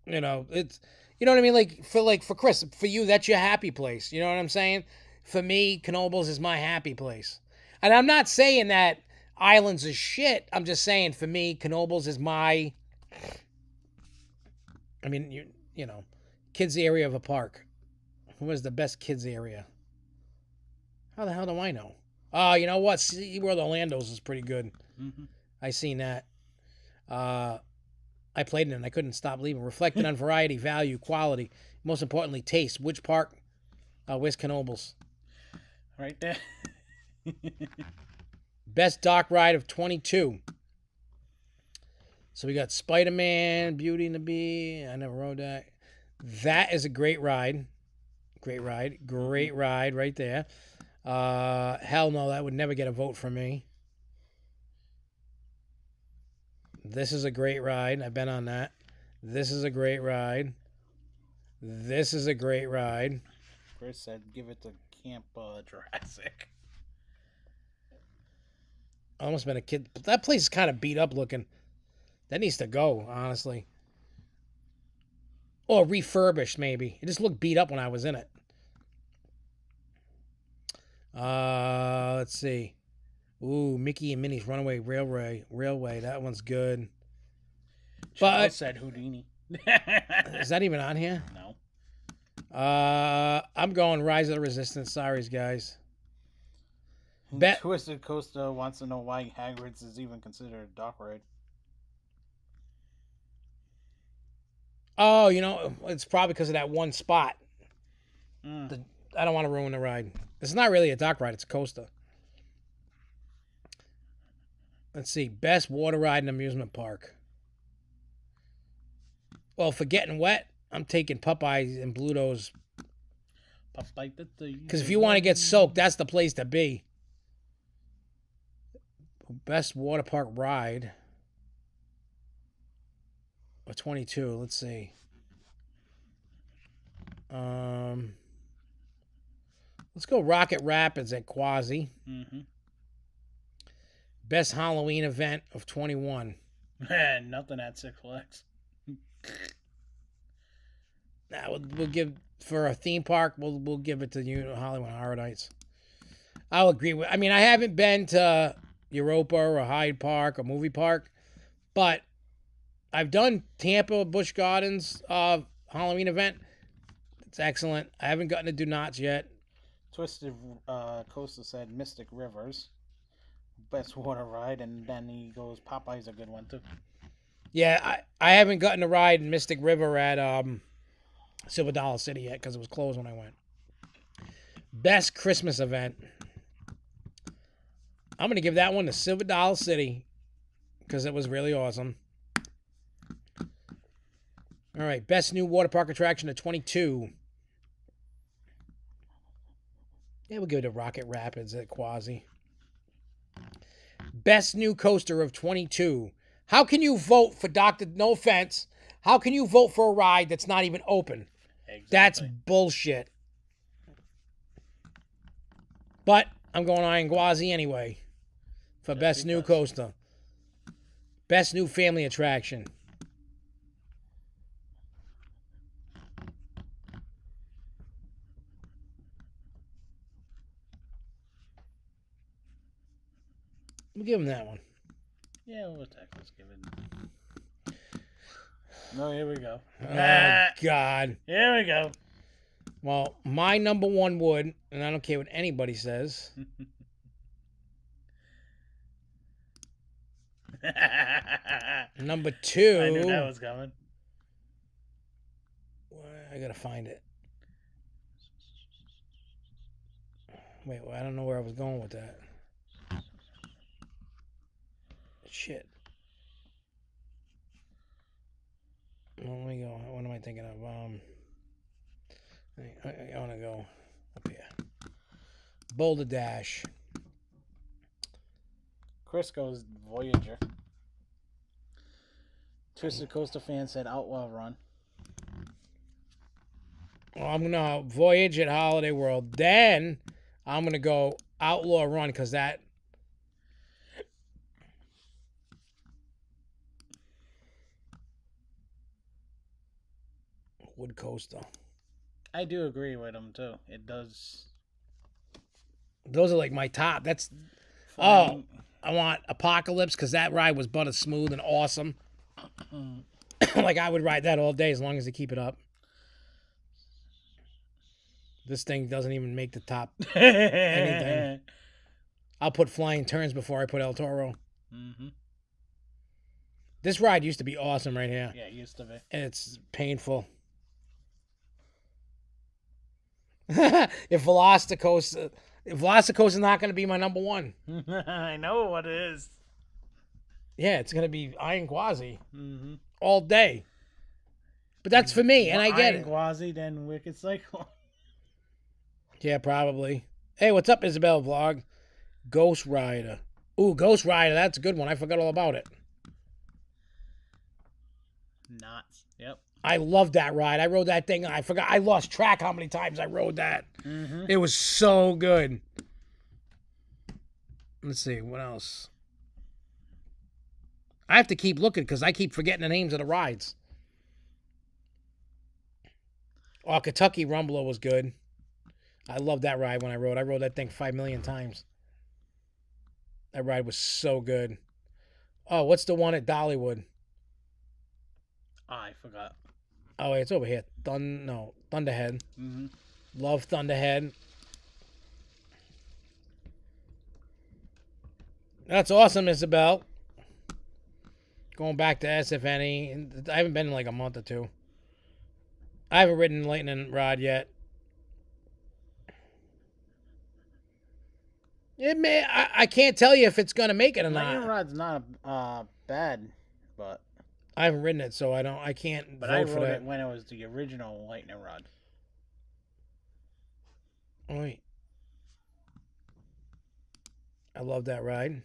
You know, it's, you know what I mean? Like for Chris, for you, that's your happy place. You know what I'm saying? For me, Knoebels is my happy place. And I'm not saying that Islands is shit. I'm just saying for me, Knoebels is my, I mean, you know, kids area of a park. What is the best kids area? How the hell do I know? Oh, you know what? SeaWorld Orlando's is pretty good. Mm-hmm. I seen that. I played in it and I couldn't stop leaving. Reflected on variety, value, quality, most importantly, taste. Which park? Where's Knoebels? Right there. Best dock ride of 22. So we got Spider-Man, Beauty and the Bee. I never rode that. That is a great ride. Great ride. Great ride right there. Hell no, that would never get a vote from me. This is a great ride. I've been on that. This is a great ride. This is a great ride. Chris said give it to Camp Jurassic. I almost been a kid. That place is kind of beat up looking. That needs to go, honestly. Or refurbished, maybe. It just looked beat up when I was in it. Let's see. Ooh, Mickey and Minnie's Runaway Railway. That one's good. But I said Houdini. Is that even on here? No. I'm going Rise of the Resistance. Sorry, guys. Twisted Coaster wants to know why Hagrid's is even considered a dock ride. Oh, you know, it's probably because of that one spot. Mm. I don't want to ruin the ride. It's not really a dock ride. It's a coaster. Let's see. Best water ride in amusement park. Well, for getting wet, I'm taking Popeyes and Bluto's. Because if you want to get soaked, that's the place to be. Best water park ride. Or 22. Let's see. Let's go Rocket Rapids at Quasi. Mm-hmm. Best Halloween event of 21. Nothing at Six Flags. Nah, we'll give for a theme park. We'll give it to you, Hollywood Horror Nights. I'll agree with. I mean, I haven't been to Europa or Hyde Park or Movie Park, but I've done Tampa Busch Gardens Halloween event. It's excellent. I haven't gotten to Do Nots yet. Twisted Coaster said Mystic Rivers, best water ride, and then he goes Popeye's a good one too. Yeah, I haven't gotten to ride Mystic River at Silver Dollar City yet because it was closed when I went. Best Christmas event. I'm going to give that one to Silver Dollar City because it was really awesome. All right, best new water park attraction of 22. Yeah, we'll give it to Rocket Rapids at Quasi. Best new coaster of 22. How can you vote for no offense, how can you vote for a ride that's not even open? Exactly. That's bullshit. But I'm going Iron Gwazi anyway for Just best new coaster. Best new family attraction. We'll give him that one. Yeah, we'll let's give it. No, here we go. Oh, God. Here we go. Well, my number one would, and I don't care what anybody says. Number two. I knew that was coming. I gotta find it. Wait, I don't know where I was going with that. Shit. Well, let me go. What am I thinking of? I want to go up here. Boulder Dash. Chris goes Voyager. Twisted Coaster fan said Outlaw Run. Well, I'm gonna Voyage at Holiday World. Then I'm gonna go Outlaw Run because that. Wood Coaster. I do agree with him too. It does. Those are like my top. That's. Flying. Oh, I want Apocalypse because that ride was butter smooth and awesome. Like I would ride that all day as long as they keep it up. This thing doesn't even make the top anything. I'll put Flying Turns before I put El Toro. Mm-hmm. This ride used to be awesome right here. Yeah, it used to be. And it's painful. If Velocicoaster is not going to be my number one. I know what it is. Yeah, it's going to be Iron Quasi Mm-hmm. all day. But that's for me, and I get Iron it. Quasi, then Wicked Cycle. Yeah, probably. Hey, what's up, Isabel Vlog? Ghost Rider. Ooh, Ghost Rider. That's a good one. I forgot all about it. Knots. Yep. I love that ride. I rode that thing. I forgot. I lost track how many times I rode that. Mm-hmm. It was so good. Let's see. What else? I have to keep looking because I keep forgetting the names of the rides. Oh, Kentucky Rumbler was good. I loved that ride when I rode. I rode that thing 5 million times. That ride was so good. Oh, what's the one at Dollywood? Oh, I forgot. Oh, wait, it's over here. Thunderhead. Mm-hmm. Love Thunderhead. That's awesome, Isabel. Going back to SFNE. I haven't been in like a month or two. I haven't ridden Lightning Rod yet. It may. I can't tell you if it's gonna make it or Lightning not. Rod's not bad, but I haven't ridden it, so I can't but vote I for rode that. it when it was the original Lightning Rod. Oh, wait. I love that ride.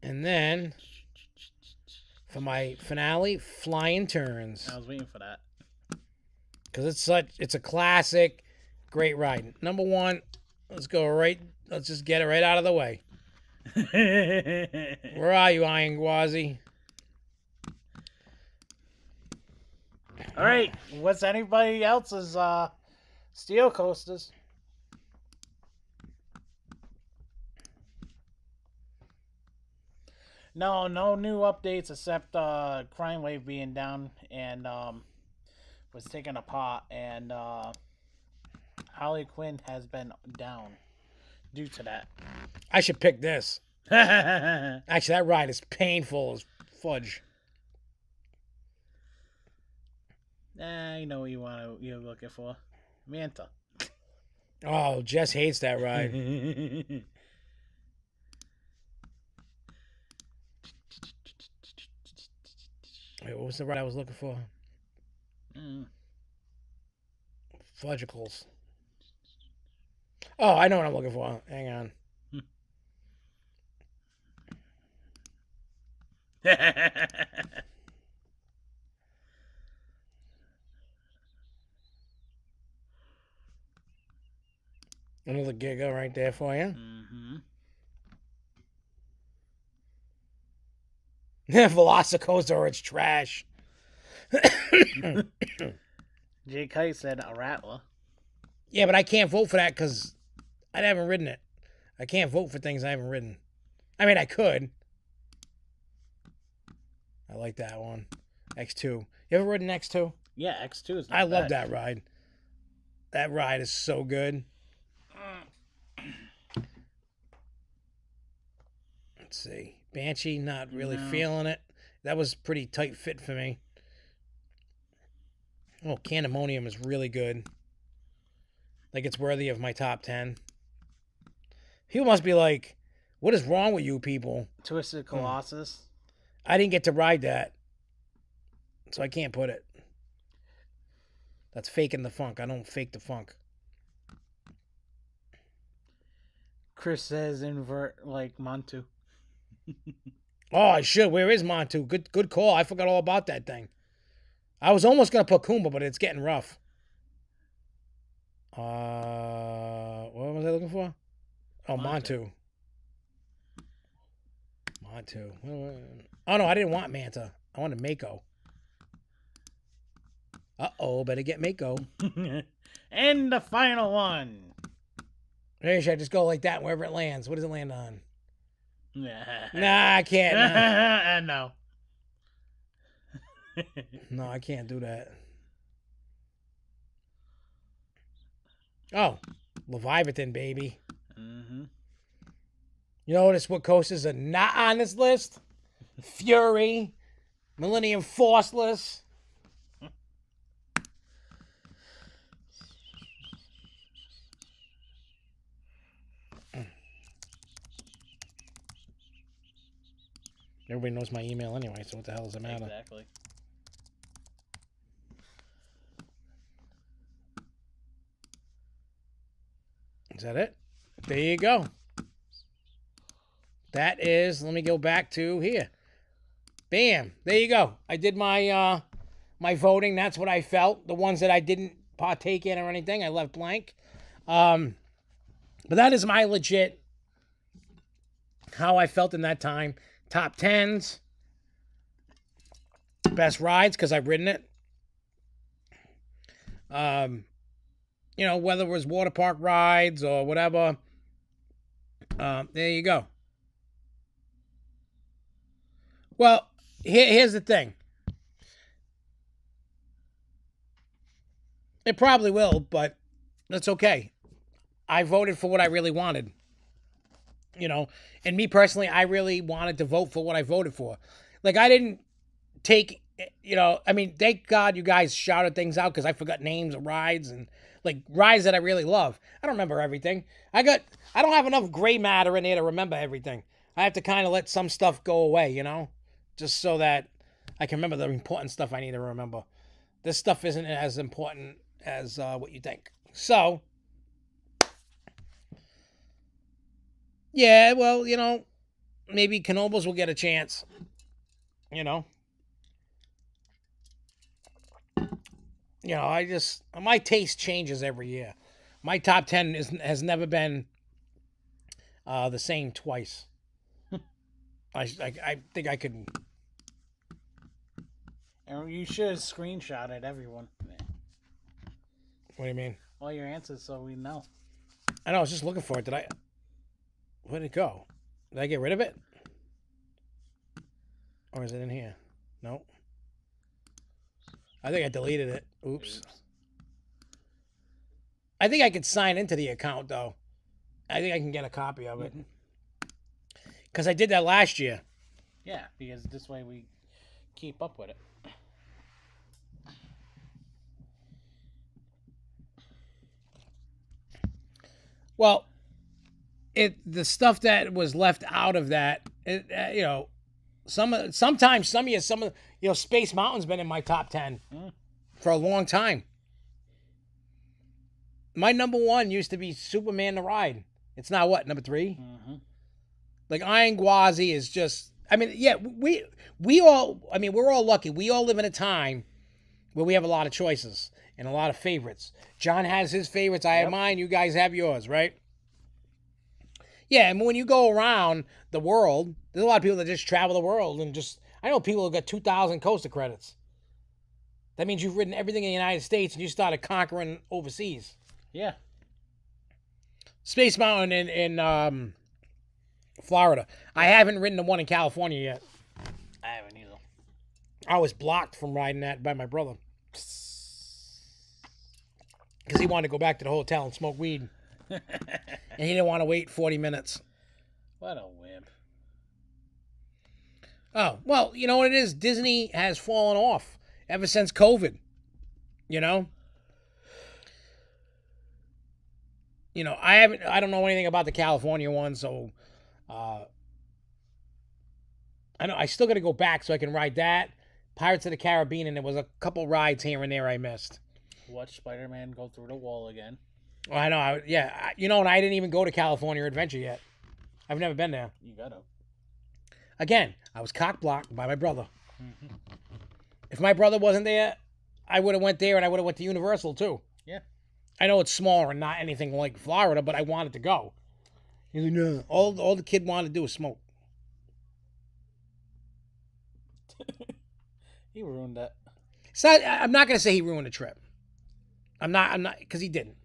And then for my finale, Flying Turns. I was waiting for that. Because it's a classic, great ride. Number one, let's just get it right out of the way. Where are you, Iron Quasi? All right, what's anybody else's steel coasters? No new updates except Crime Wave being down and was taken apart, and Harley Quinn has been down due to that. I should pick this. Actually, that ride is painful as fudge. I know what you're looking for. Manta. Oh, Jess hates that ride. Wait, what was the ride I was looking for? Fudgicles. Oh, I know what I'm looking for. Hang on. Another Giga right there for you. Mm-hmm. Velocicoaster, or it's trash. Jay Kite said a Rattler. Yeah, but I can't vote for that because I haven't ridden it. I can't vote for things I haven't ridden. I mean, I could. I like that one. X2. You ever ridden X2? Yeah, X2 is not I love bad. that ride. That ride is so good. Let's see. Banshee, not really feeling it. That was pretty tight fit for me. Oh, Candemonium is really good. Like, it's worthy of my top 10. People must be like, what is wrong with you people? Twisted Colossus. I didn't get to ride that. So I can't put it. That's faking the funk. I don't fake the funk. Chris says invert like Montu. Oh, I should. Where is Montu? Good call. I forgot all about that thing. I was almost gonna put Kumba, but it's getting rough. What was I looking for? Oh, Montu. Montu. Oh no, I didn't want Manta. I wanted Mako. Better get Mako. And the final one. Maybe should I just go like that wherever it lands? What does it land on? Nah, I can't. No. No, I can't do that. Oh, Leviathan, baby. Mm-hmm. You notice what coasters are not on this list? Fury, Millennium Forceless. Everybody knows my email anyway, so what the hell does it matter? Exactly. Is that it? There you go. That is, let me go back to here. Bam. There you go. I did my my voting. That's what I felt. The ones that I didn't partake in or anything, I left blank. But that is my legit how I felt in that time. Top 10s. Best rides, because I've ridden it. You know, whether it was water park rides or whatever. There you go. Well, here's the thing. It probably will, but that's okay. I voted for what I really wanted. You know, and me personally, I really wanted to vote for what I voted for. Like, I didn't take, you know, I mean, thank God you guys shouted things out because I forgot names of rides and, like, rides that I really love. I don't remember everything. I don't have enough gray matter in there to remember everything. I have to kind of let some stuff go away, you know, just so that I can remember the important stuff I need to remember. This stuff isn't as important as what you think. So, yeah, well, you know, maybe Knobles will get a chance. You know? You know, my taste changes every year. My top 10 has never been the same twice. I think I could. And you should have screenshotted everyone. What do you mean? All your answers so we know. I know, I was just looking for it. Where'd it go? Did I get rid of it? Or is it in here? Nope. I think I deleted it. Oops. I think I could sign into the account, though. I think I can get a copy of it. Because I did that last year. Yeah, because this way we keep up with it. Well, the stuff that was left out of that, you know, sometimes some of you know, Space Mountain's been in my top 10 for a long time. My number 1 used to be Superman the Ride. It's now what, number 3? Mm-hmm. Like, Iron Gwazi is just, I mean, yeah, we all, I mean, we're all lucky. We all live in a time where we have a lot of choices and a lot of favorites. John has his favorites. I have mine. You guys have yours, right? Yeah, and when you go around the world, there's a lot of people that just travel the world and just, I know people who got 2,000 Coaster credits. That means you've ridden everything in the United States and you started conquering overseas. Yeah. Space Mountain in Florida. I haven't ridden the one in California yet. I haven't either. I was blocked from riding that by my brother. Because he wanted to go back to the hotel and smoke weed. And he didn't want to wait 40 minutes. What a wimp. Oh, well, you know what it is? Disney has fallen off ever since COVID. You know? You know, I don't know anything about the California one, so I know I still got to go back so I can ride that. Pirates of the Caribbean, and there was a couple rides here and there I missed. Watch Spider-Man go through the wall again. Well, I know. You know, and I didn't even go to California Adventure yet. I've never been there. You gotta. Again, I was cock-blocked by my brother. Mm-hmm. If my brother wasn't there, I would have went there, and I would have went to Universal, too. Yeah. I know it's smaller and not anything like Florida, but I wanted to go. He's like, no. All the kid wanted to do was smoke. He ruined that. So I'm not going to say he ruined the trip. I'm not, because he didn't.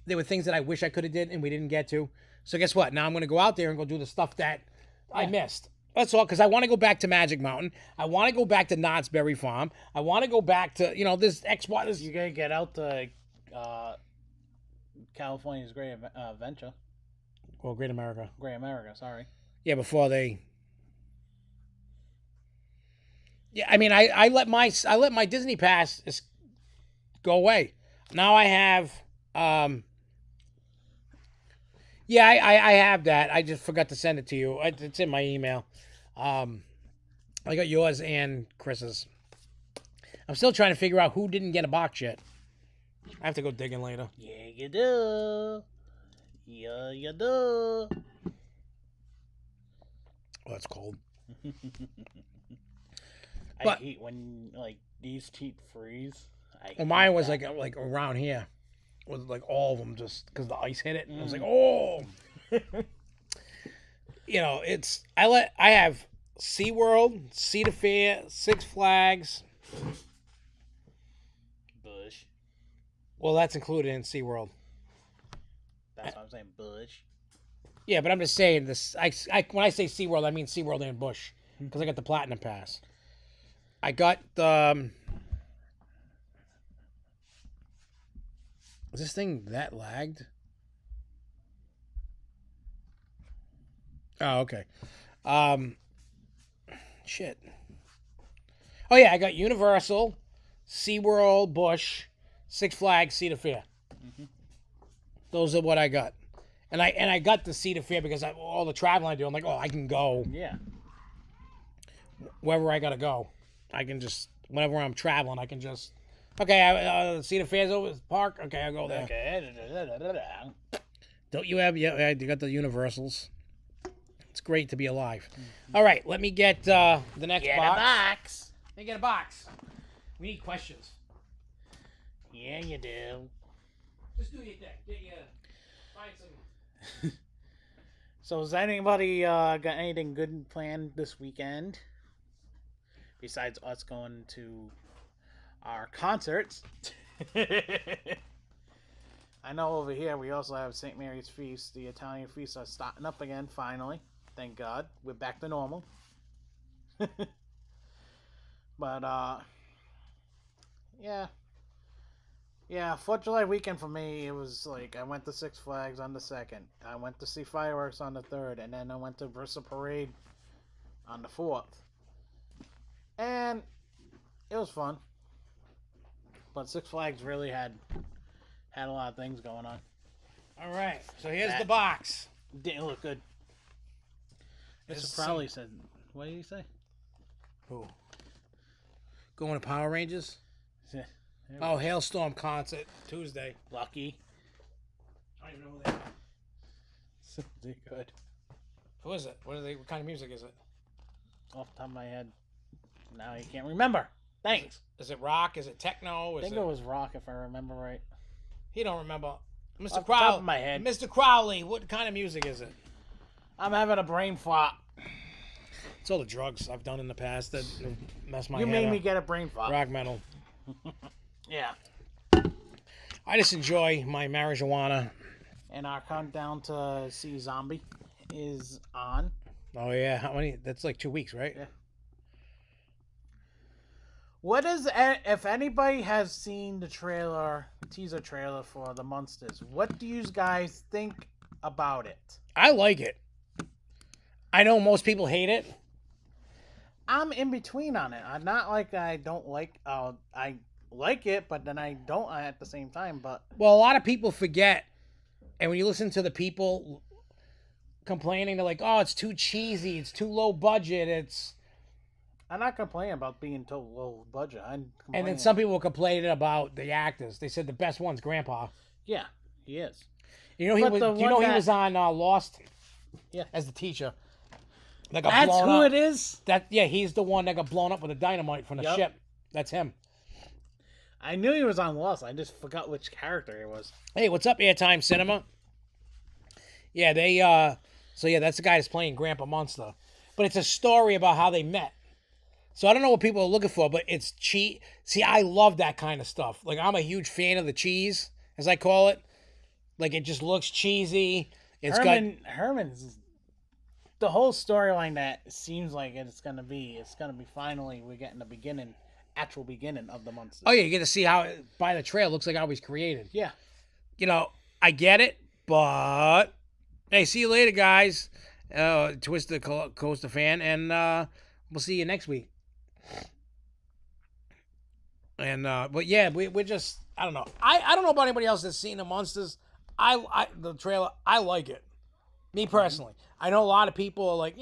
There were things that I wish I could have did and we didn't get to. So guess what? Now I'm going to go out there and go do the stuff that I missed. That's all, because I want to go back to Magic Mountain. I want to go back to Knott's Berry Farm. I want to go back to, this X-Y. You gotta get out to California's Great Adventure. Well, Great America. Great America, sorry. Yeah, before they... Yeah, I mean, I let my Disney pass go away. Now I have... Yeah, I have that. I just forgot to send it to you. It's in my email. I got yours and Chris's. I'm still trying to figure out who didn't get a box yet. I have to go digging later. Yeah, you do. Yeah, you do. Oh, it's cold. I hate when these teeth freeze. Well, mine was like around here. Was like all of them just because the ice hit it. And I was like, oh. I have SeaWorld, Cedar Fair, Six Flags. Bush. Well, that's included in SeaWorld. That's what I'm saying, Bush. Yeah, but I'm just saying this. When I say SeaWorld, I mean SeaWorld and Bush because I got the Platinum Pass. I got the... Is this thing that lagged? Oh, okay. Shit. Oh, yeah, I got Universal, SeaWorld, Busch, Six Flags, Cedar Fair. Mm-hmm. Those are what I got. And I got the Cedar Fair because all the traveling I do, I'm like, oh, I can go. Yeah. Wherever I got to go. I can just, whenever I'm traveling, I can just... Okay, Cedar Fair's over park. Okay, I'll go there. Okay. Don't you have? Yeah, you got the Universals. It's great to be alive. Mm-hmm. All right, let me get the next box. Get a box. Let me get a box. We need questions. Yeah, you do. Just do your thing. Find some. So, has anybody got anything good planned this weekend? Besides us going to our concerts. I know over here we also have St. Mary's Feast. The Italian feasts are starting up again, finally. Thank God. We're back to normal. But, yeah. Yeah, 4th of July weekend for me, it was like, I went to Six Flags on the 2nd. I went to see fireworks on the 3rd. And then I went to Bristol Parade on the 4th. And it was fun. But Six Flags really had a lot of things going on. All right, so here's the box. Didn't look good. Mr. Crowley said, what did he say? Who? Going to Power Rangers? Oh, Hailstorm concert Tuesday. Lucky. I don't even know who they are. They're good. Who is it? What kind of music is it? Off the top of my head. Now you can't remember. Thanks. Is it rock? Is it techno? I think it was rock if I remember right. He don't remember. Mr. Off Crowley. the top of my head. Mr. Crowley, what kind of music is it? I'm having a brain fart. It's all the drugs I've done in the past that mess my You head made up. me get a brain fart. Rock metal. Yeah. I just enjoy my marijuana. And our countdown to see Zombie is on. Oh yeah, how many? That's like 2 weeks, right? Yeah. What is, if anybody has seen the teaser trailer for the Munsters, what do you guys think about it? I like it. I know most people hate it. I'm in between on it. I'm not like I don't like. I like it, but then I don't at the same time. But well, a lot of people forget, and when you listen to the people complaining, they're like, "Oh, it's too cheesy. It's too low budget. It's." I'm not complaining about being told low budget. And then some people were complaining about the actors. They said the best one's Grandpa. Yeah, he is. You know he was on Lost. Yeah, as the teacher. That's who it is. He's the one that got blown up with a dynamite from the ship. That's him. I knew he was on Lost. I just forgot which character he was. Hey, what's up, Airtime Cinema? Yeah, that's the guy that's playing Grandpa Munster. But it's a story about how they met. So I don't know what people are looking for, but it's cheese. See, I love that kind of stuff. Like, I'm a huge fan of the cheese, as I call it. Like, it just looks cheesy. Herman's the whole storyline that seems like it's gonna be finally we're getting the actual beginning of the Munsters. Oh yeah, you get to see how by the trail it looks like how he's created. Yeah. You know, I get it, but hey, see you later, guys. Twisted Coaster fan, and we'll see you next week. And but yeah, we're just I don't know. I don't know about anybody else that's seen the Munsters. The trailer, I like it. Me personally. I know a lot of people are like,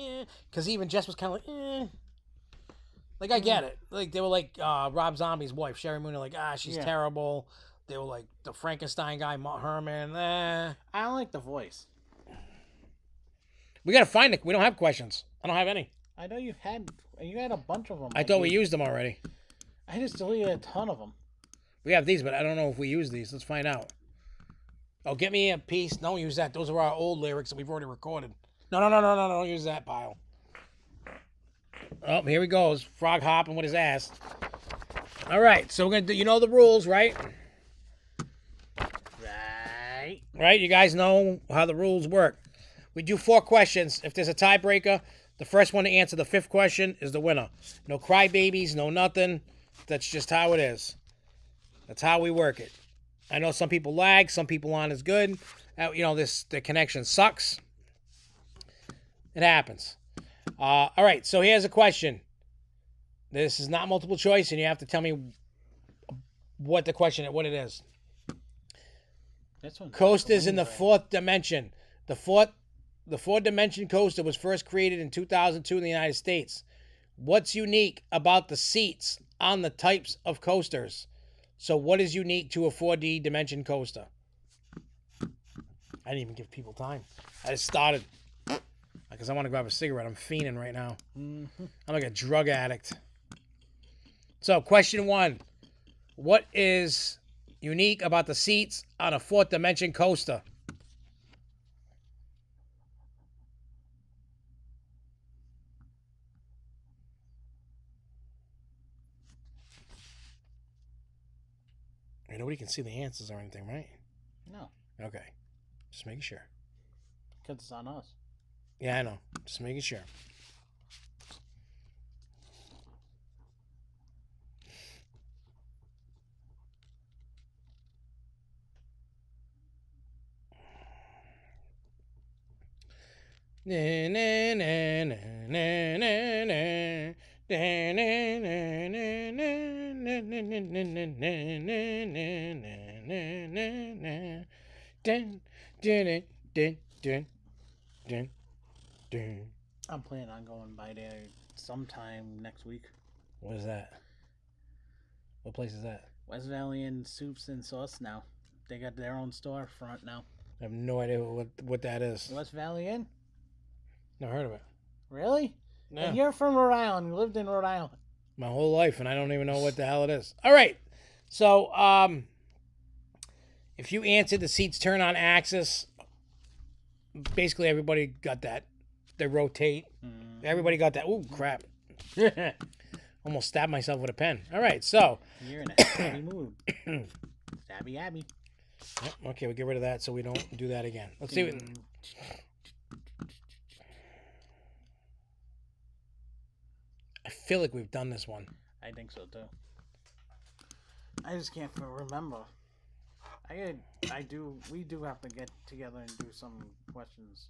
because even Jess was kind of like, Like, I get it. Like, they were like Rob Zombie's wife, Sherry Moon, like, she's terrible. They were like the Frankenstein guy, Herman. I don't like the voice. We got to find it. We don't have questions. I don't have any. I know you had a bunch of them. I thought we used them already. I just deleted a ton of them. We have these, but I don't know if we use these. Let's find out. Oh, get me a piece. Don't use that. Those are our old lyrics that we've already recorded. No. Don't use that pile. Oh, here he goes. Frog hopping with his ass. All right. So we're going to do, you know the rules, right? Right? You guys know how the rules work. We do 4 questions. If there's a tiebreaker, the first one to answer the 5th question is the winner. No crybabies, no nothing. That's just how it is. That's how we work it. I know some people lag, some people aren't as good. The connection sucks. It happens. All right, so here's a question. This is not multiple choice, and you have to tell me what it is. Coasters in the 4th dimension. The 4th-dimension coaster was first created in 2002 in the United States. What's unique about the seats on the types of coasters? So what is unique to a 4D dimension coaster? I didn't even give people time. I just started because I want to grab a cigarette. I'm fiending right now. Mm-hmm. I'm like a drug addict. So question 1. What is unique about the seats on a 4th dimension coaster? Nobody can see the answers or anything, right? No. Okay. Just making sure. Because it's on us. Yeah, I know. Just making sure. I'm planning on going by there sometime next week. What is that? What place is that? West Valley Soups and Sauce now. They got their own storefront now. I have no idea what that is. West Valley Inn? Never heard of it. Really? No. And you're from Rhode Island. You lived in Rhode Island. My whole life, and I don't even know what the hell it is. All right. So, if you answered the seats turn on axis, basically everybody got that. They rotate. Mm-hmm. Everybody got that. Ooh, crap. Almost stabbed myself with a pen. All right, so. You're in a stabby mood. Stabby Abby. Yep, okay, we'll get rid of that so we don't do that again. Let's see. I feel like we've done this one. I think so too. I just can't remember. We do have to get together and do some questions.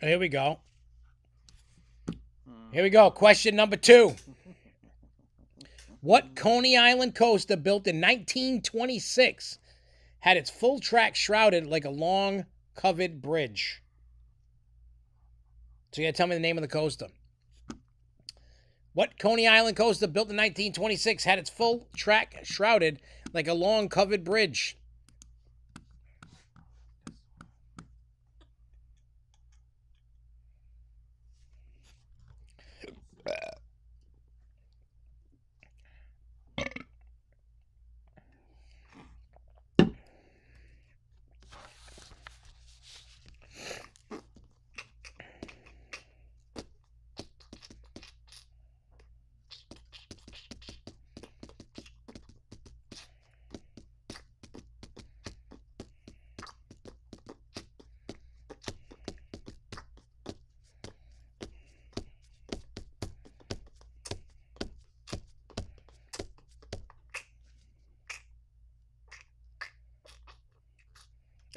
Here we go. Here we go. Question number 2. What Coney Island coaster built in 1926 had its full track shrouded like a long covered bridge? So you gotta tell me the name of the coaster. What Coney Island coaster built in 1926 had its full track shrouded like a long covered bridge?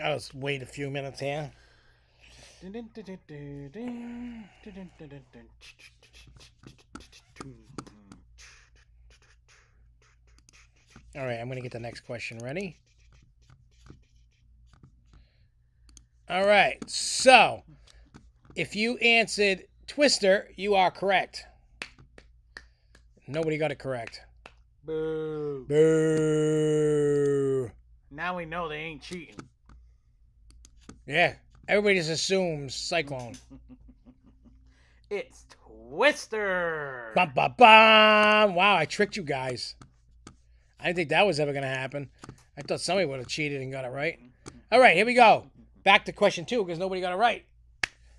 I'll just wait a few minutes here. All right, I'm going to get the next question ready. All right, so if you answered Twister, you are correct. Nobody got it correct. Boo. Boo. Now we know they ain't cheating. Yeah, everybody just assumes Cyclone. It's Twister. Bum, bum, bum. Wow, I tricked you guys. I didn't think that was ever going to happen. I thought somebody would have cheated and got it right. All right, here we go. Back to question 2 because nobody got it right.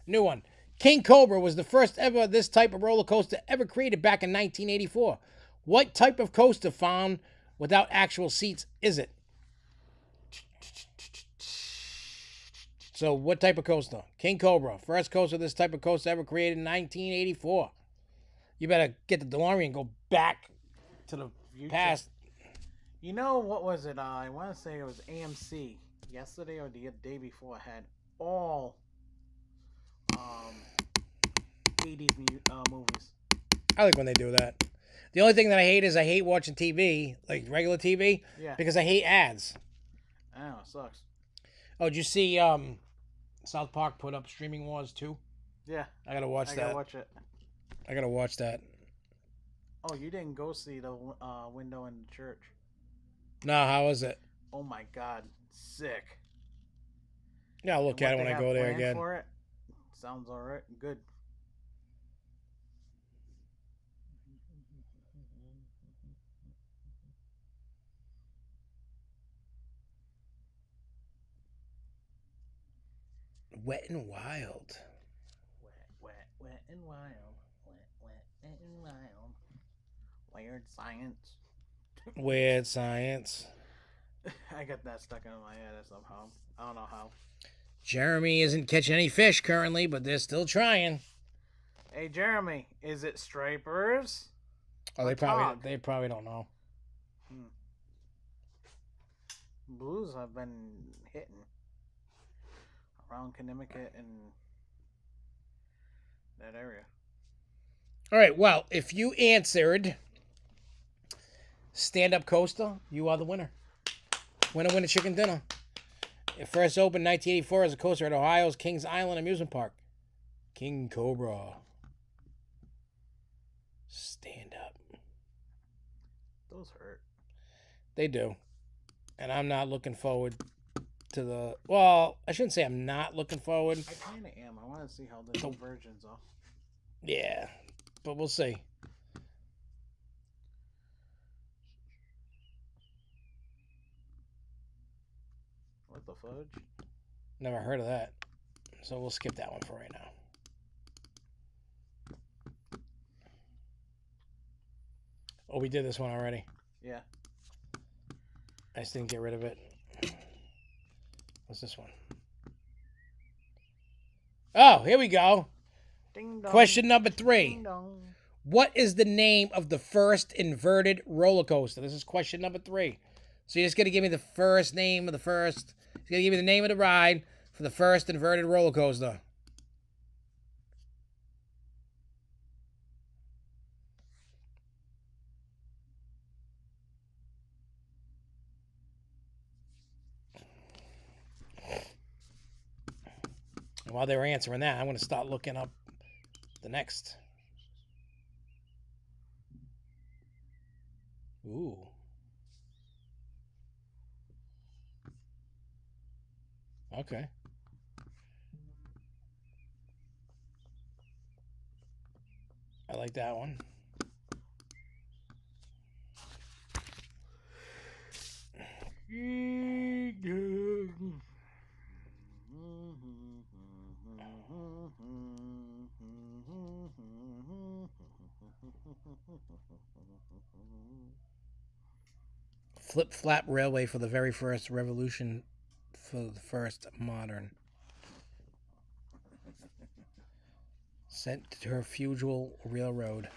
New one. King Cobra was the first ever this type of roller coaster ever created back in 1984. What type of coaster found without actual seats is it? So what type of coaster? King Cobra. First coaster this type of coaster ever created in 1984. You better get the DeLorean and go back to the past. You know, what was it? I want to say it was AMC. Yesterday or the day before had all 80s movies. I like when they do that. The only thing that I hate is I hate watching TV, like regular TV, because I hate ads. I know, it sucks. Oh, did you see South Park put up Streaming Wars 2? Yeah. I gotta watch that. I gotta watch it. I gotta watch that. Oh, you didn't go see the window in the church? No, how is it? Oh my God, sick. Yeah, I'll look at it when I go there again. For it? Sounds alright. Good. Wet and Wild. Wet and wild. Wet and wild. Weird science. Weird science. I got that stuck in my head somehow. I don't know how. Jeremy isn't catching any fish currently, but they're still trying. Hey Jeremy, is it stripers? Oh, they probably don't know. Blues have been hitting around Connecticut and that area. All right, well, if you answered stand-up coaster, you are the winner. Winner, chicken dinner. It first opened in 1984 as a coaster at Ohio's Kings Island Amusement Park. King Cobra. Stand up. Those hurt. They do. And I'm not looking forward to the... Well, I shouldn't say I'm not looking forward. I kind of am. I want to see how the new versions are. Yeah, but we'll see. What the fudge? Never heard of that. So we'll skip that one for right now. Oh, we did this one already. Yeah. I just didn't get rid of it. What's this one? Oh, here we go. Ding dong. Question number 3. Ding dong. What is the name of the first inverted roller coaster? This is question number 3. So you're just going to give me the first name of the first... You're going to give me the name of the ride for the first inverted roller coaster. And while they were answering that, I'm going to start looking up the next. Ooh. Okay. I like that one. Flip-flap railway for the very first revolution, for the first modern. Sent to her feudal railroad.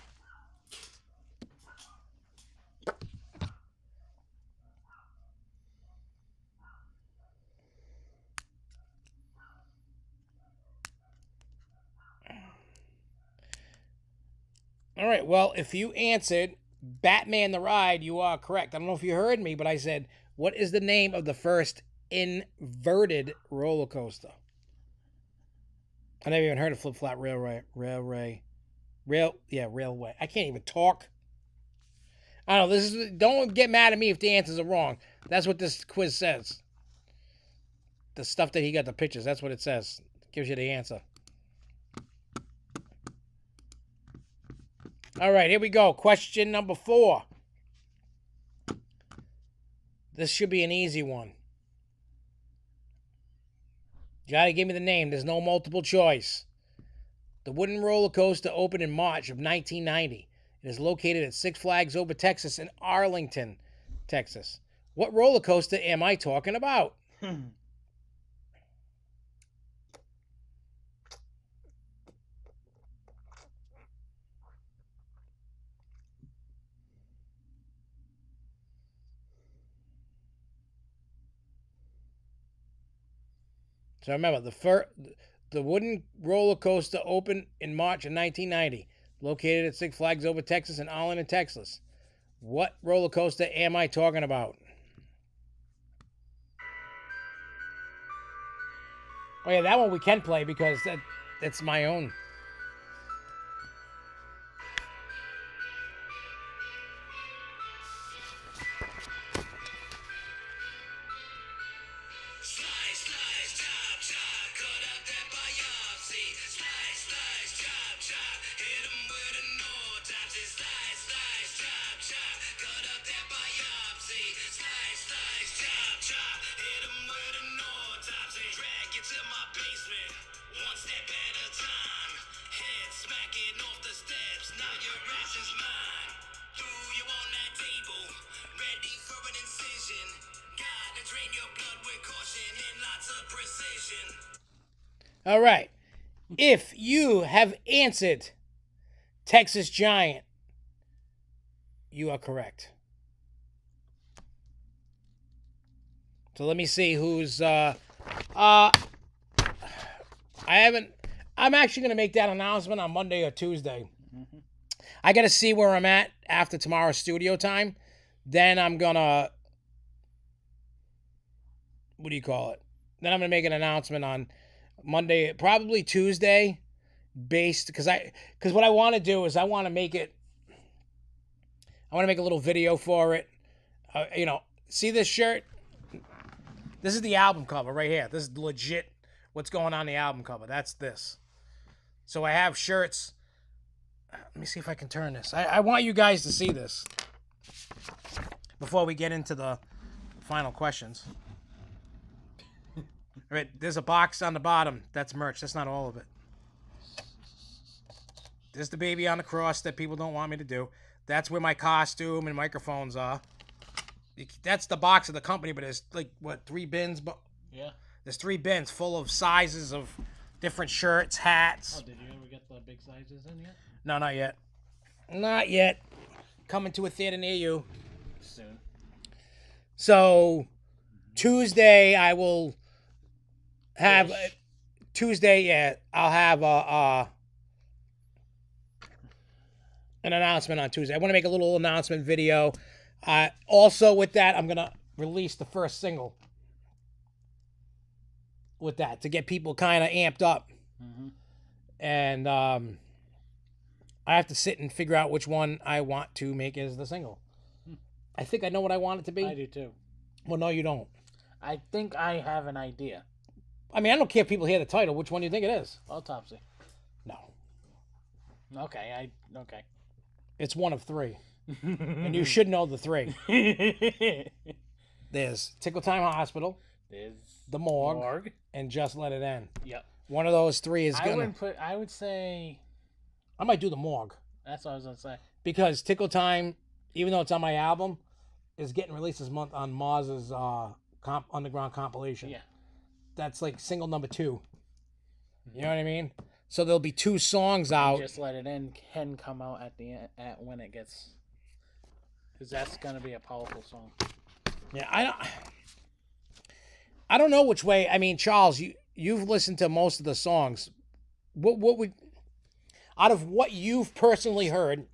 All right, well, if you answered Batman the Ride, you are correct. I don't know if you heard me, but I said, what is the name of the first inverted roller coaster? I never even heard of flip-flap railway. Railway. I can't even talk. I don't know. Don't get mad at me if the answers are wrong. That's what this quiz says. The stuff that he got the pictures. That's what it says. It gives you the answer. All right, here we go. Question number 4. This should be an easy one. You gotta give me the name. There's no multiple choice. The wooden roller coaster opened in March of 1990. It is located at Six Flags Over Texas in Arlington, Texas. What roller coaster am I talking about? So remember, the wooden roller coaster opened in March of 1990, located at Six Flags Over Texas in Arlington, Texas. What roller coaster am I talking about? Oh yeah, that one we can play because that's my own. All right. If you have answered Texas Giant, you are correct. So let me see who's I'm actually going to make that announcement on Monday or Tuesday. Mm-hmm. I got to see where I'm at after tomorrow's studio time. Then I'm going to, what do you call it? Then I'm going to make an announcement on Monday, probably Tuesday, because what I want to do is I want to make a little video for it. See this shirt? This is the album cover right here. This is legit what's going on the album cover. That's this. So I have shirts. Let me see if I can turn this. I want you guys to see this before we get into the final questions. Right, there's a box on the bottom. That's merch. That's not all of it. There's the baby on the cross that people don't want me to do. That's where my costume and microphones are. That's the box of the company, but there's 3 bins? Yeah. There's 3 bins full of sizes of different shirts, hats. Oh, did you ever get the big sizes in yet? No, not yet. Not yet. Coming to a theater near you. Soon. So, Tuesday I will have... I'll have an announcement on Tuesday. I want to make a little announcement video. Also, with that, I'm going to release the first single with that to get people kind of amped up. Mm-hmm. And I have to sit and figure out which one I want to make as the single. I think I know what I want it to be. I do too. Well, no, you don't. I think I have an idea. I mean, I don't care if people hear the title. Which one do you think it is? Autopsy. No. Okay, okay. It's one of three. And you should know the three. There's Tickle Time Hospital. There's The Morgue. And Just Let It End. Yep. One of those three is I would say... I might do The Morgue. That's what I was going to say. Because Tickle Time, even though it's on my album, is getting released this month on Maz's underground compilation. Yeah. That's like single number 2. You know what I mean? So there'll be 2 songs out. Just Let It End can come out at the end, when it gets... Because that's going to be a powerful song. Yeah, I don't know which way. I mean, Charles, you've listened to most of the songs. What would, out of what you've personally heard,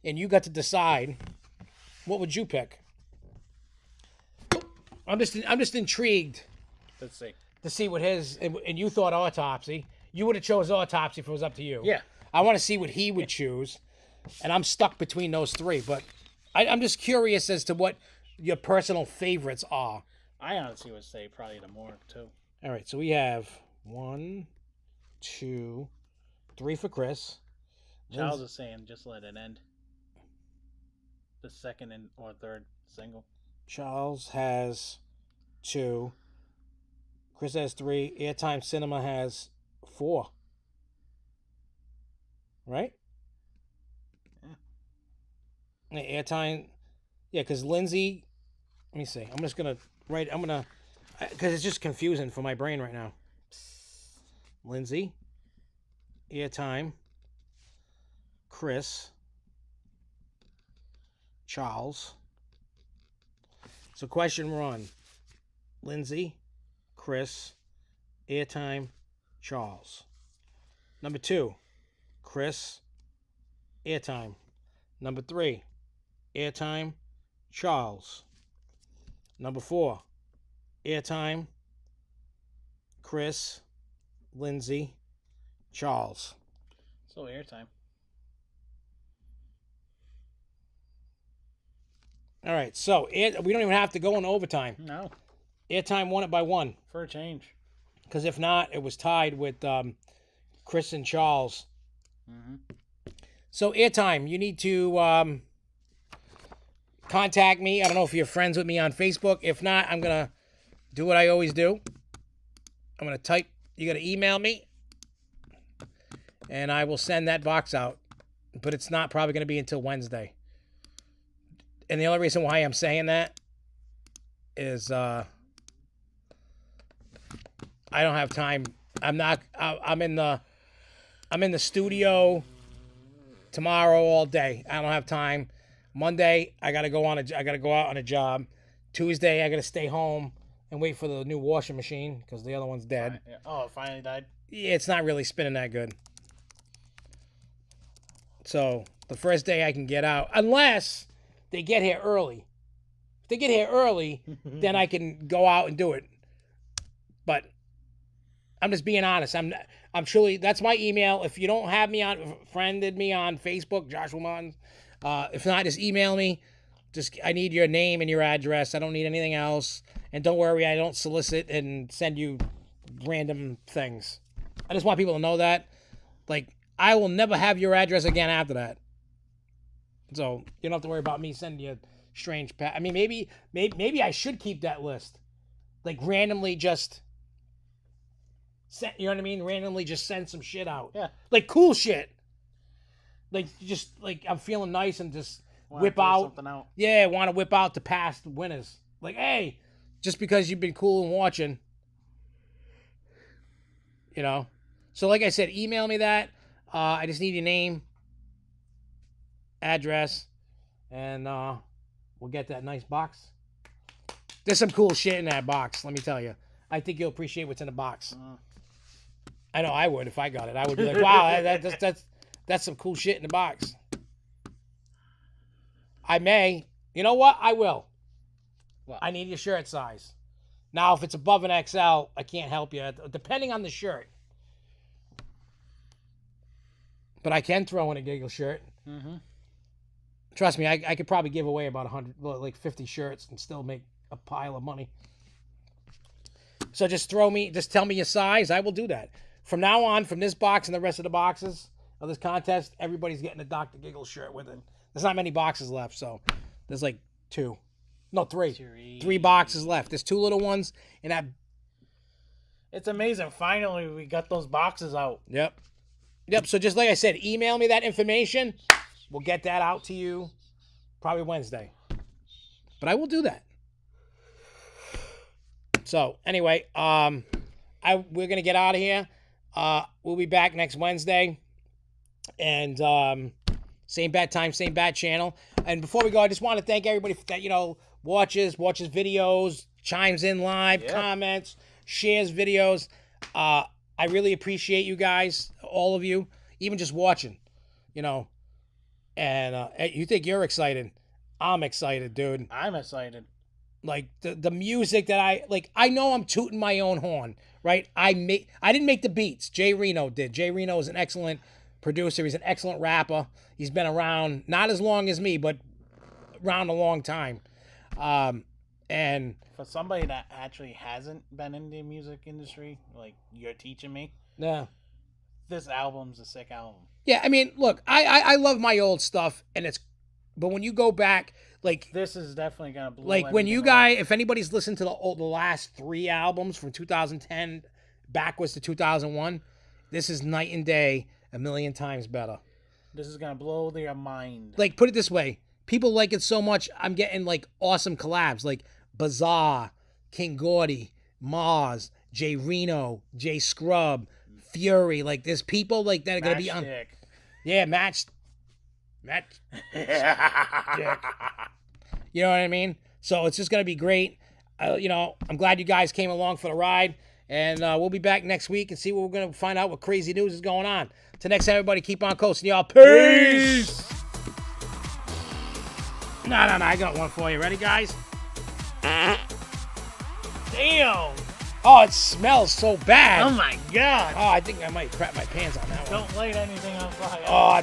and you got to decide, what would you pick? I'm just intrigued. Let's see. To see what his, and you thought Autopsy. You would have chose Autopsy if it was up to you. Yeah. I want to see what he would choose, and I'm stuck between those 3. But I'm just curious as to what your personal favorites are. I honestly would say probably The Morgue too. All right, so we have 1, 2, 3 for Chris. Charles is saying Just Let It End. The second or third single. Charles has 2. Chris has 3. Airtime Cinema has 4. Right? Yeah. Airtime, yeah, because Lindsay, let me see. I'm just going to write, because it's just confusing for my brain right now. Lindsay, Airtime, Chris, Charles. So question 1, Lindsay, Chris, Airtime, Charles. Number 2, Chris, Airtime. Number 3, Airtime, Charles. Number 4, Airtime, Chris, Lindsay, Charles. So Airtime. All right, so we don't even have to go in overtime. No. Airtime won it by 1. For a change. Because if not, it was tied with Chris and Charles. Mm-hmm. So Airtime, you need to contact me. I don't know if you're friends with me on Facebook. If not, I'm going to do what I always do. I'm going to type, you got to email me, and I will send that box out. But it's not probably going to be until Wednesday. And the only reason why I'm saying that is I don't have time. I'm in the studio tomorrow all day. I don't have time. Monday I gotta go out on a job. Tuesday I gotta stay home and wait for the new washing machine because the other one's dead. Oh, it finally died? Yeah, it's not really spinning that good. So the first day I can get out, unless they get here early. If they get here early, then I can go out and do it. But I'm just being honest. I'm truly, that's my email. If you don't have me friended me on Facebook, Joshua Martin. If not, just email me. I need your name and your address. I don't need anything else. And don't worry, I don't solicit and send you random things. I just want people to know that. Like, I will never have your address again after that. So you don't have to worry about me sending you a strange I mean, maybe I should keep that list. Like randomly just send, you know what I mean? Randomly just send some shit out. Yeah. Like cool shit. Like just like I'm feeling nice and just whip out. Something out. Yeah, want to whip out the past winners. Like, hey, just because you've been cool and watching. You know? So like I said, email me that. I just need your name, address, and we'll get that nice box. There's some cool shit in that box, let me tell you. I think you'll appreciate what's in the box. I know I would if I got it. I would be like, wow, that's some cool shit in the box. I may. You know what? I will. What? I need your shirt size. Now, if it's above an XL, I can't help you. Depending on the shirt. But I can throw in a giggle shirt. Mm-hmm. Trust me, I could probably give away about 100, like 50 shirts and still make a pile of money. So just tell me your size. I will do that. From now on, from this box and the rest of the boxes of this contest, everybody's getting a Dr. Giggle shirt with it. There's not many boxes left, so there's like 2. No, 3. 3 boxes left. There's 2 little ones, and that. It's amazing. Finally, we got those boxes out. Yep. So just like I said, email me that information. We'll get that out to you probably Wednesday. But I will do that. So anyway, we're gonna get out of here. We'll be back next Wednesday, and same bat time, same bat channel. And before we go, I just want to thank everybody that watches videos, chimes in live, comments, shares videos. I really appreciate you guys, all of you, even just watching. And you think you're excited? I'm excited, dude. I'm excited. Like the music that I know I'm tooting my own horn, right? I didn't make the beats. Jay Reno did. Jay Reno is an excellent producer. He's an excellent rapper. He's been around not as long as me, but around a long time. And for somebody that actually hasn't been in the music industry, like you're teaching me. Yeah. This album's a sick album. Yeah, I mean, look, I love my old stuff, but when you go back, like this is definitely gonna blow. Like when you guys, if anybody's listened to the last 3 albums from 2010 backwards to 2001, this is night and day, a million times better. This is gonna blow their mind. Like, put it this way, people like it so much, I'm getting like awesome collabs, like Bizarre, King Gordy, Mars, Jay Reno, Jay Scrub, Fury. Like, there's people like that are gonna be on. Yeah, Match. You know what I mean? So it's just gonna be great. I'm glad you guys came along for the ride, and we'll be back next week and see what we're gonna find out. What crazy news is going on. Till next time, everybody, keep on coasting, y'all. Peace. No, I got one for you. Ready, guys? Damn. Oh, it smells so bad. Oh my god. Oh, I think I might crap my pants on that one. Don't light anything on fire. Oh,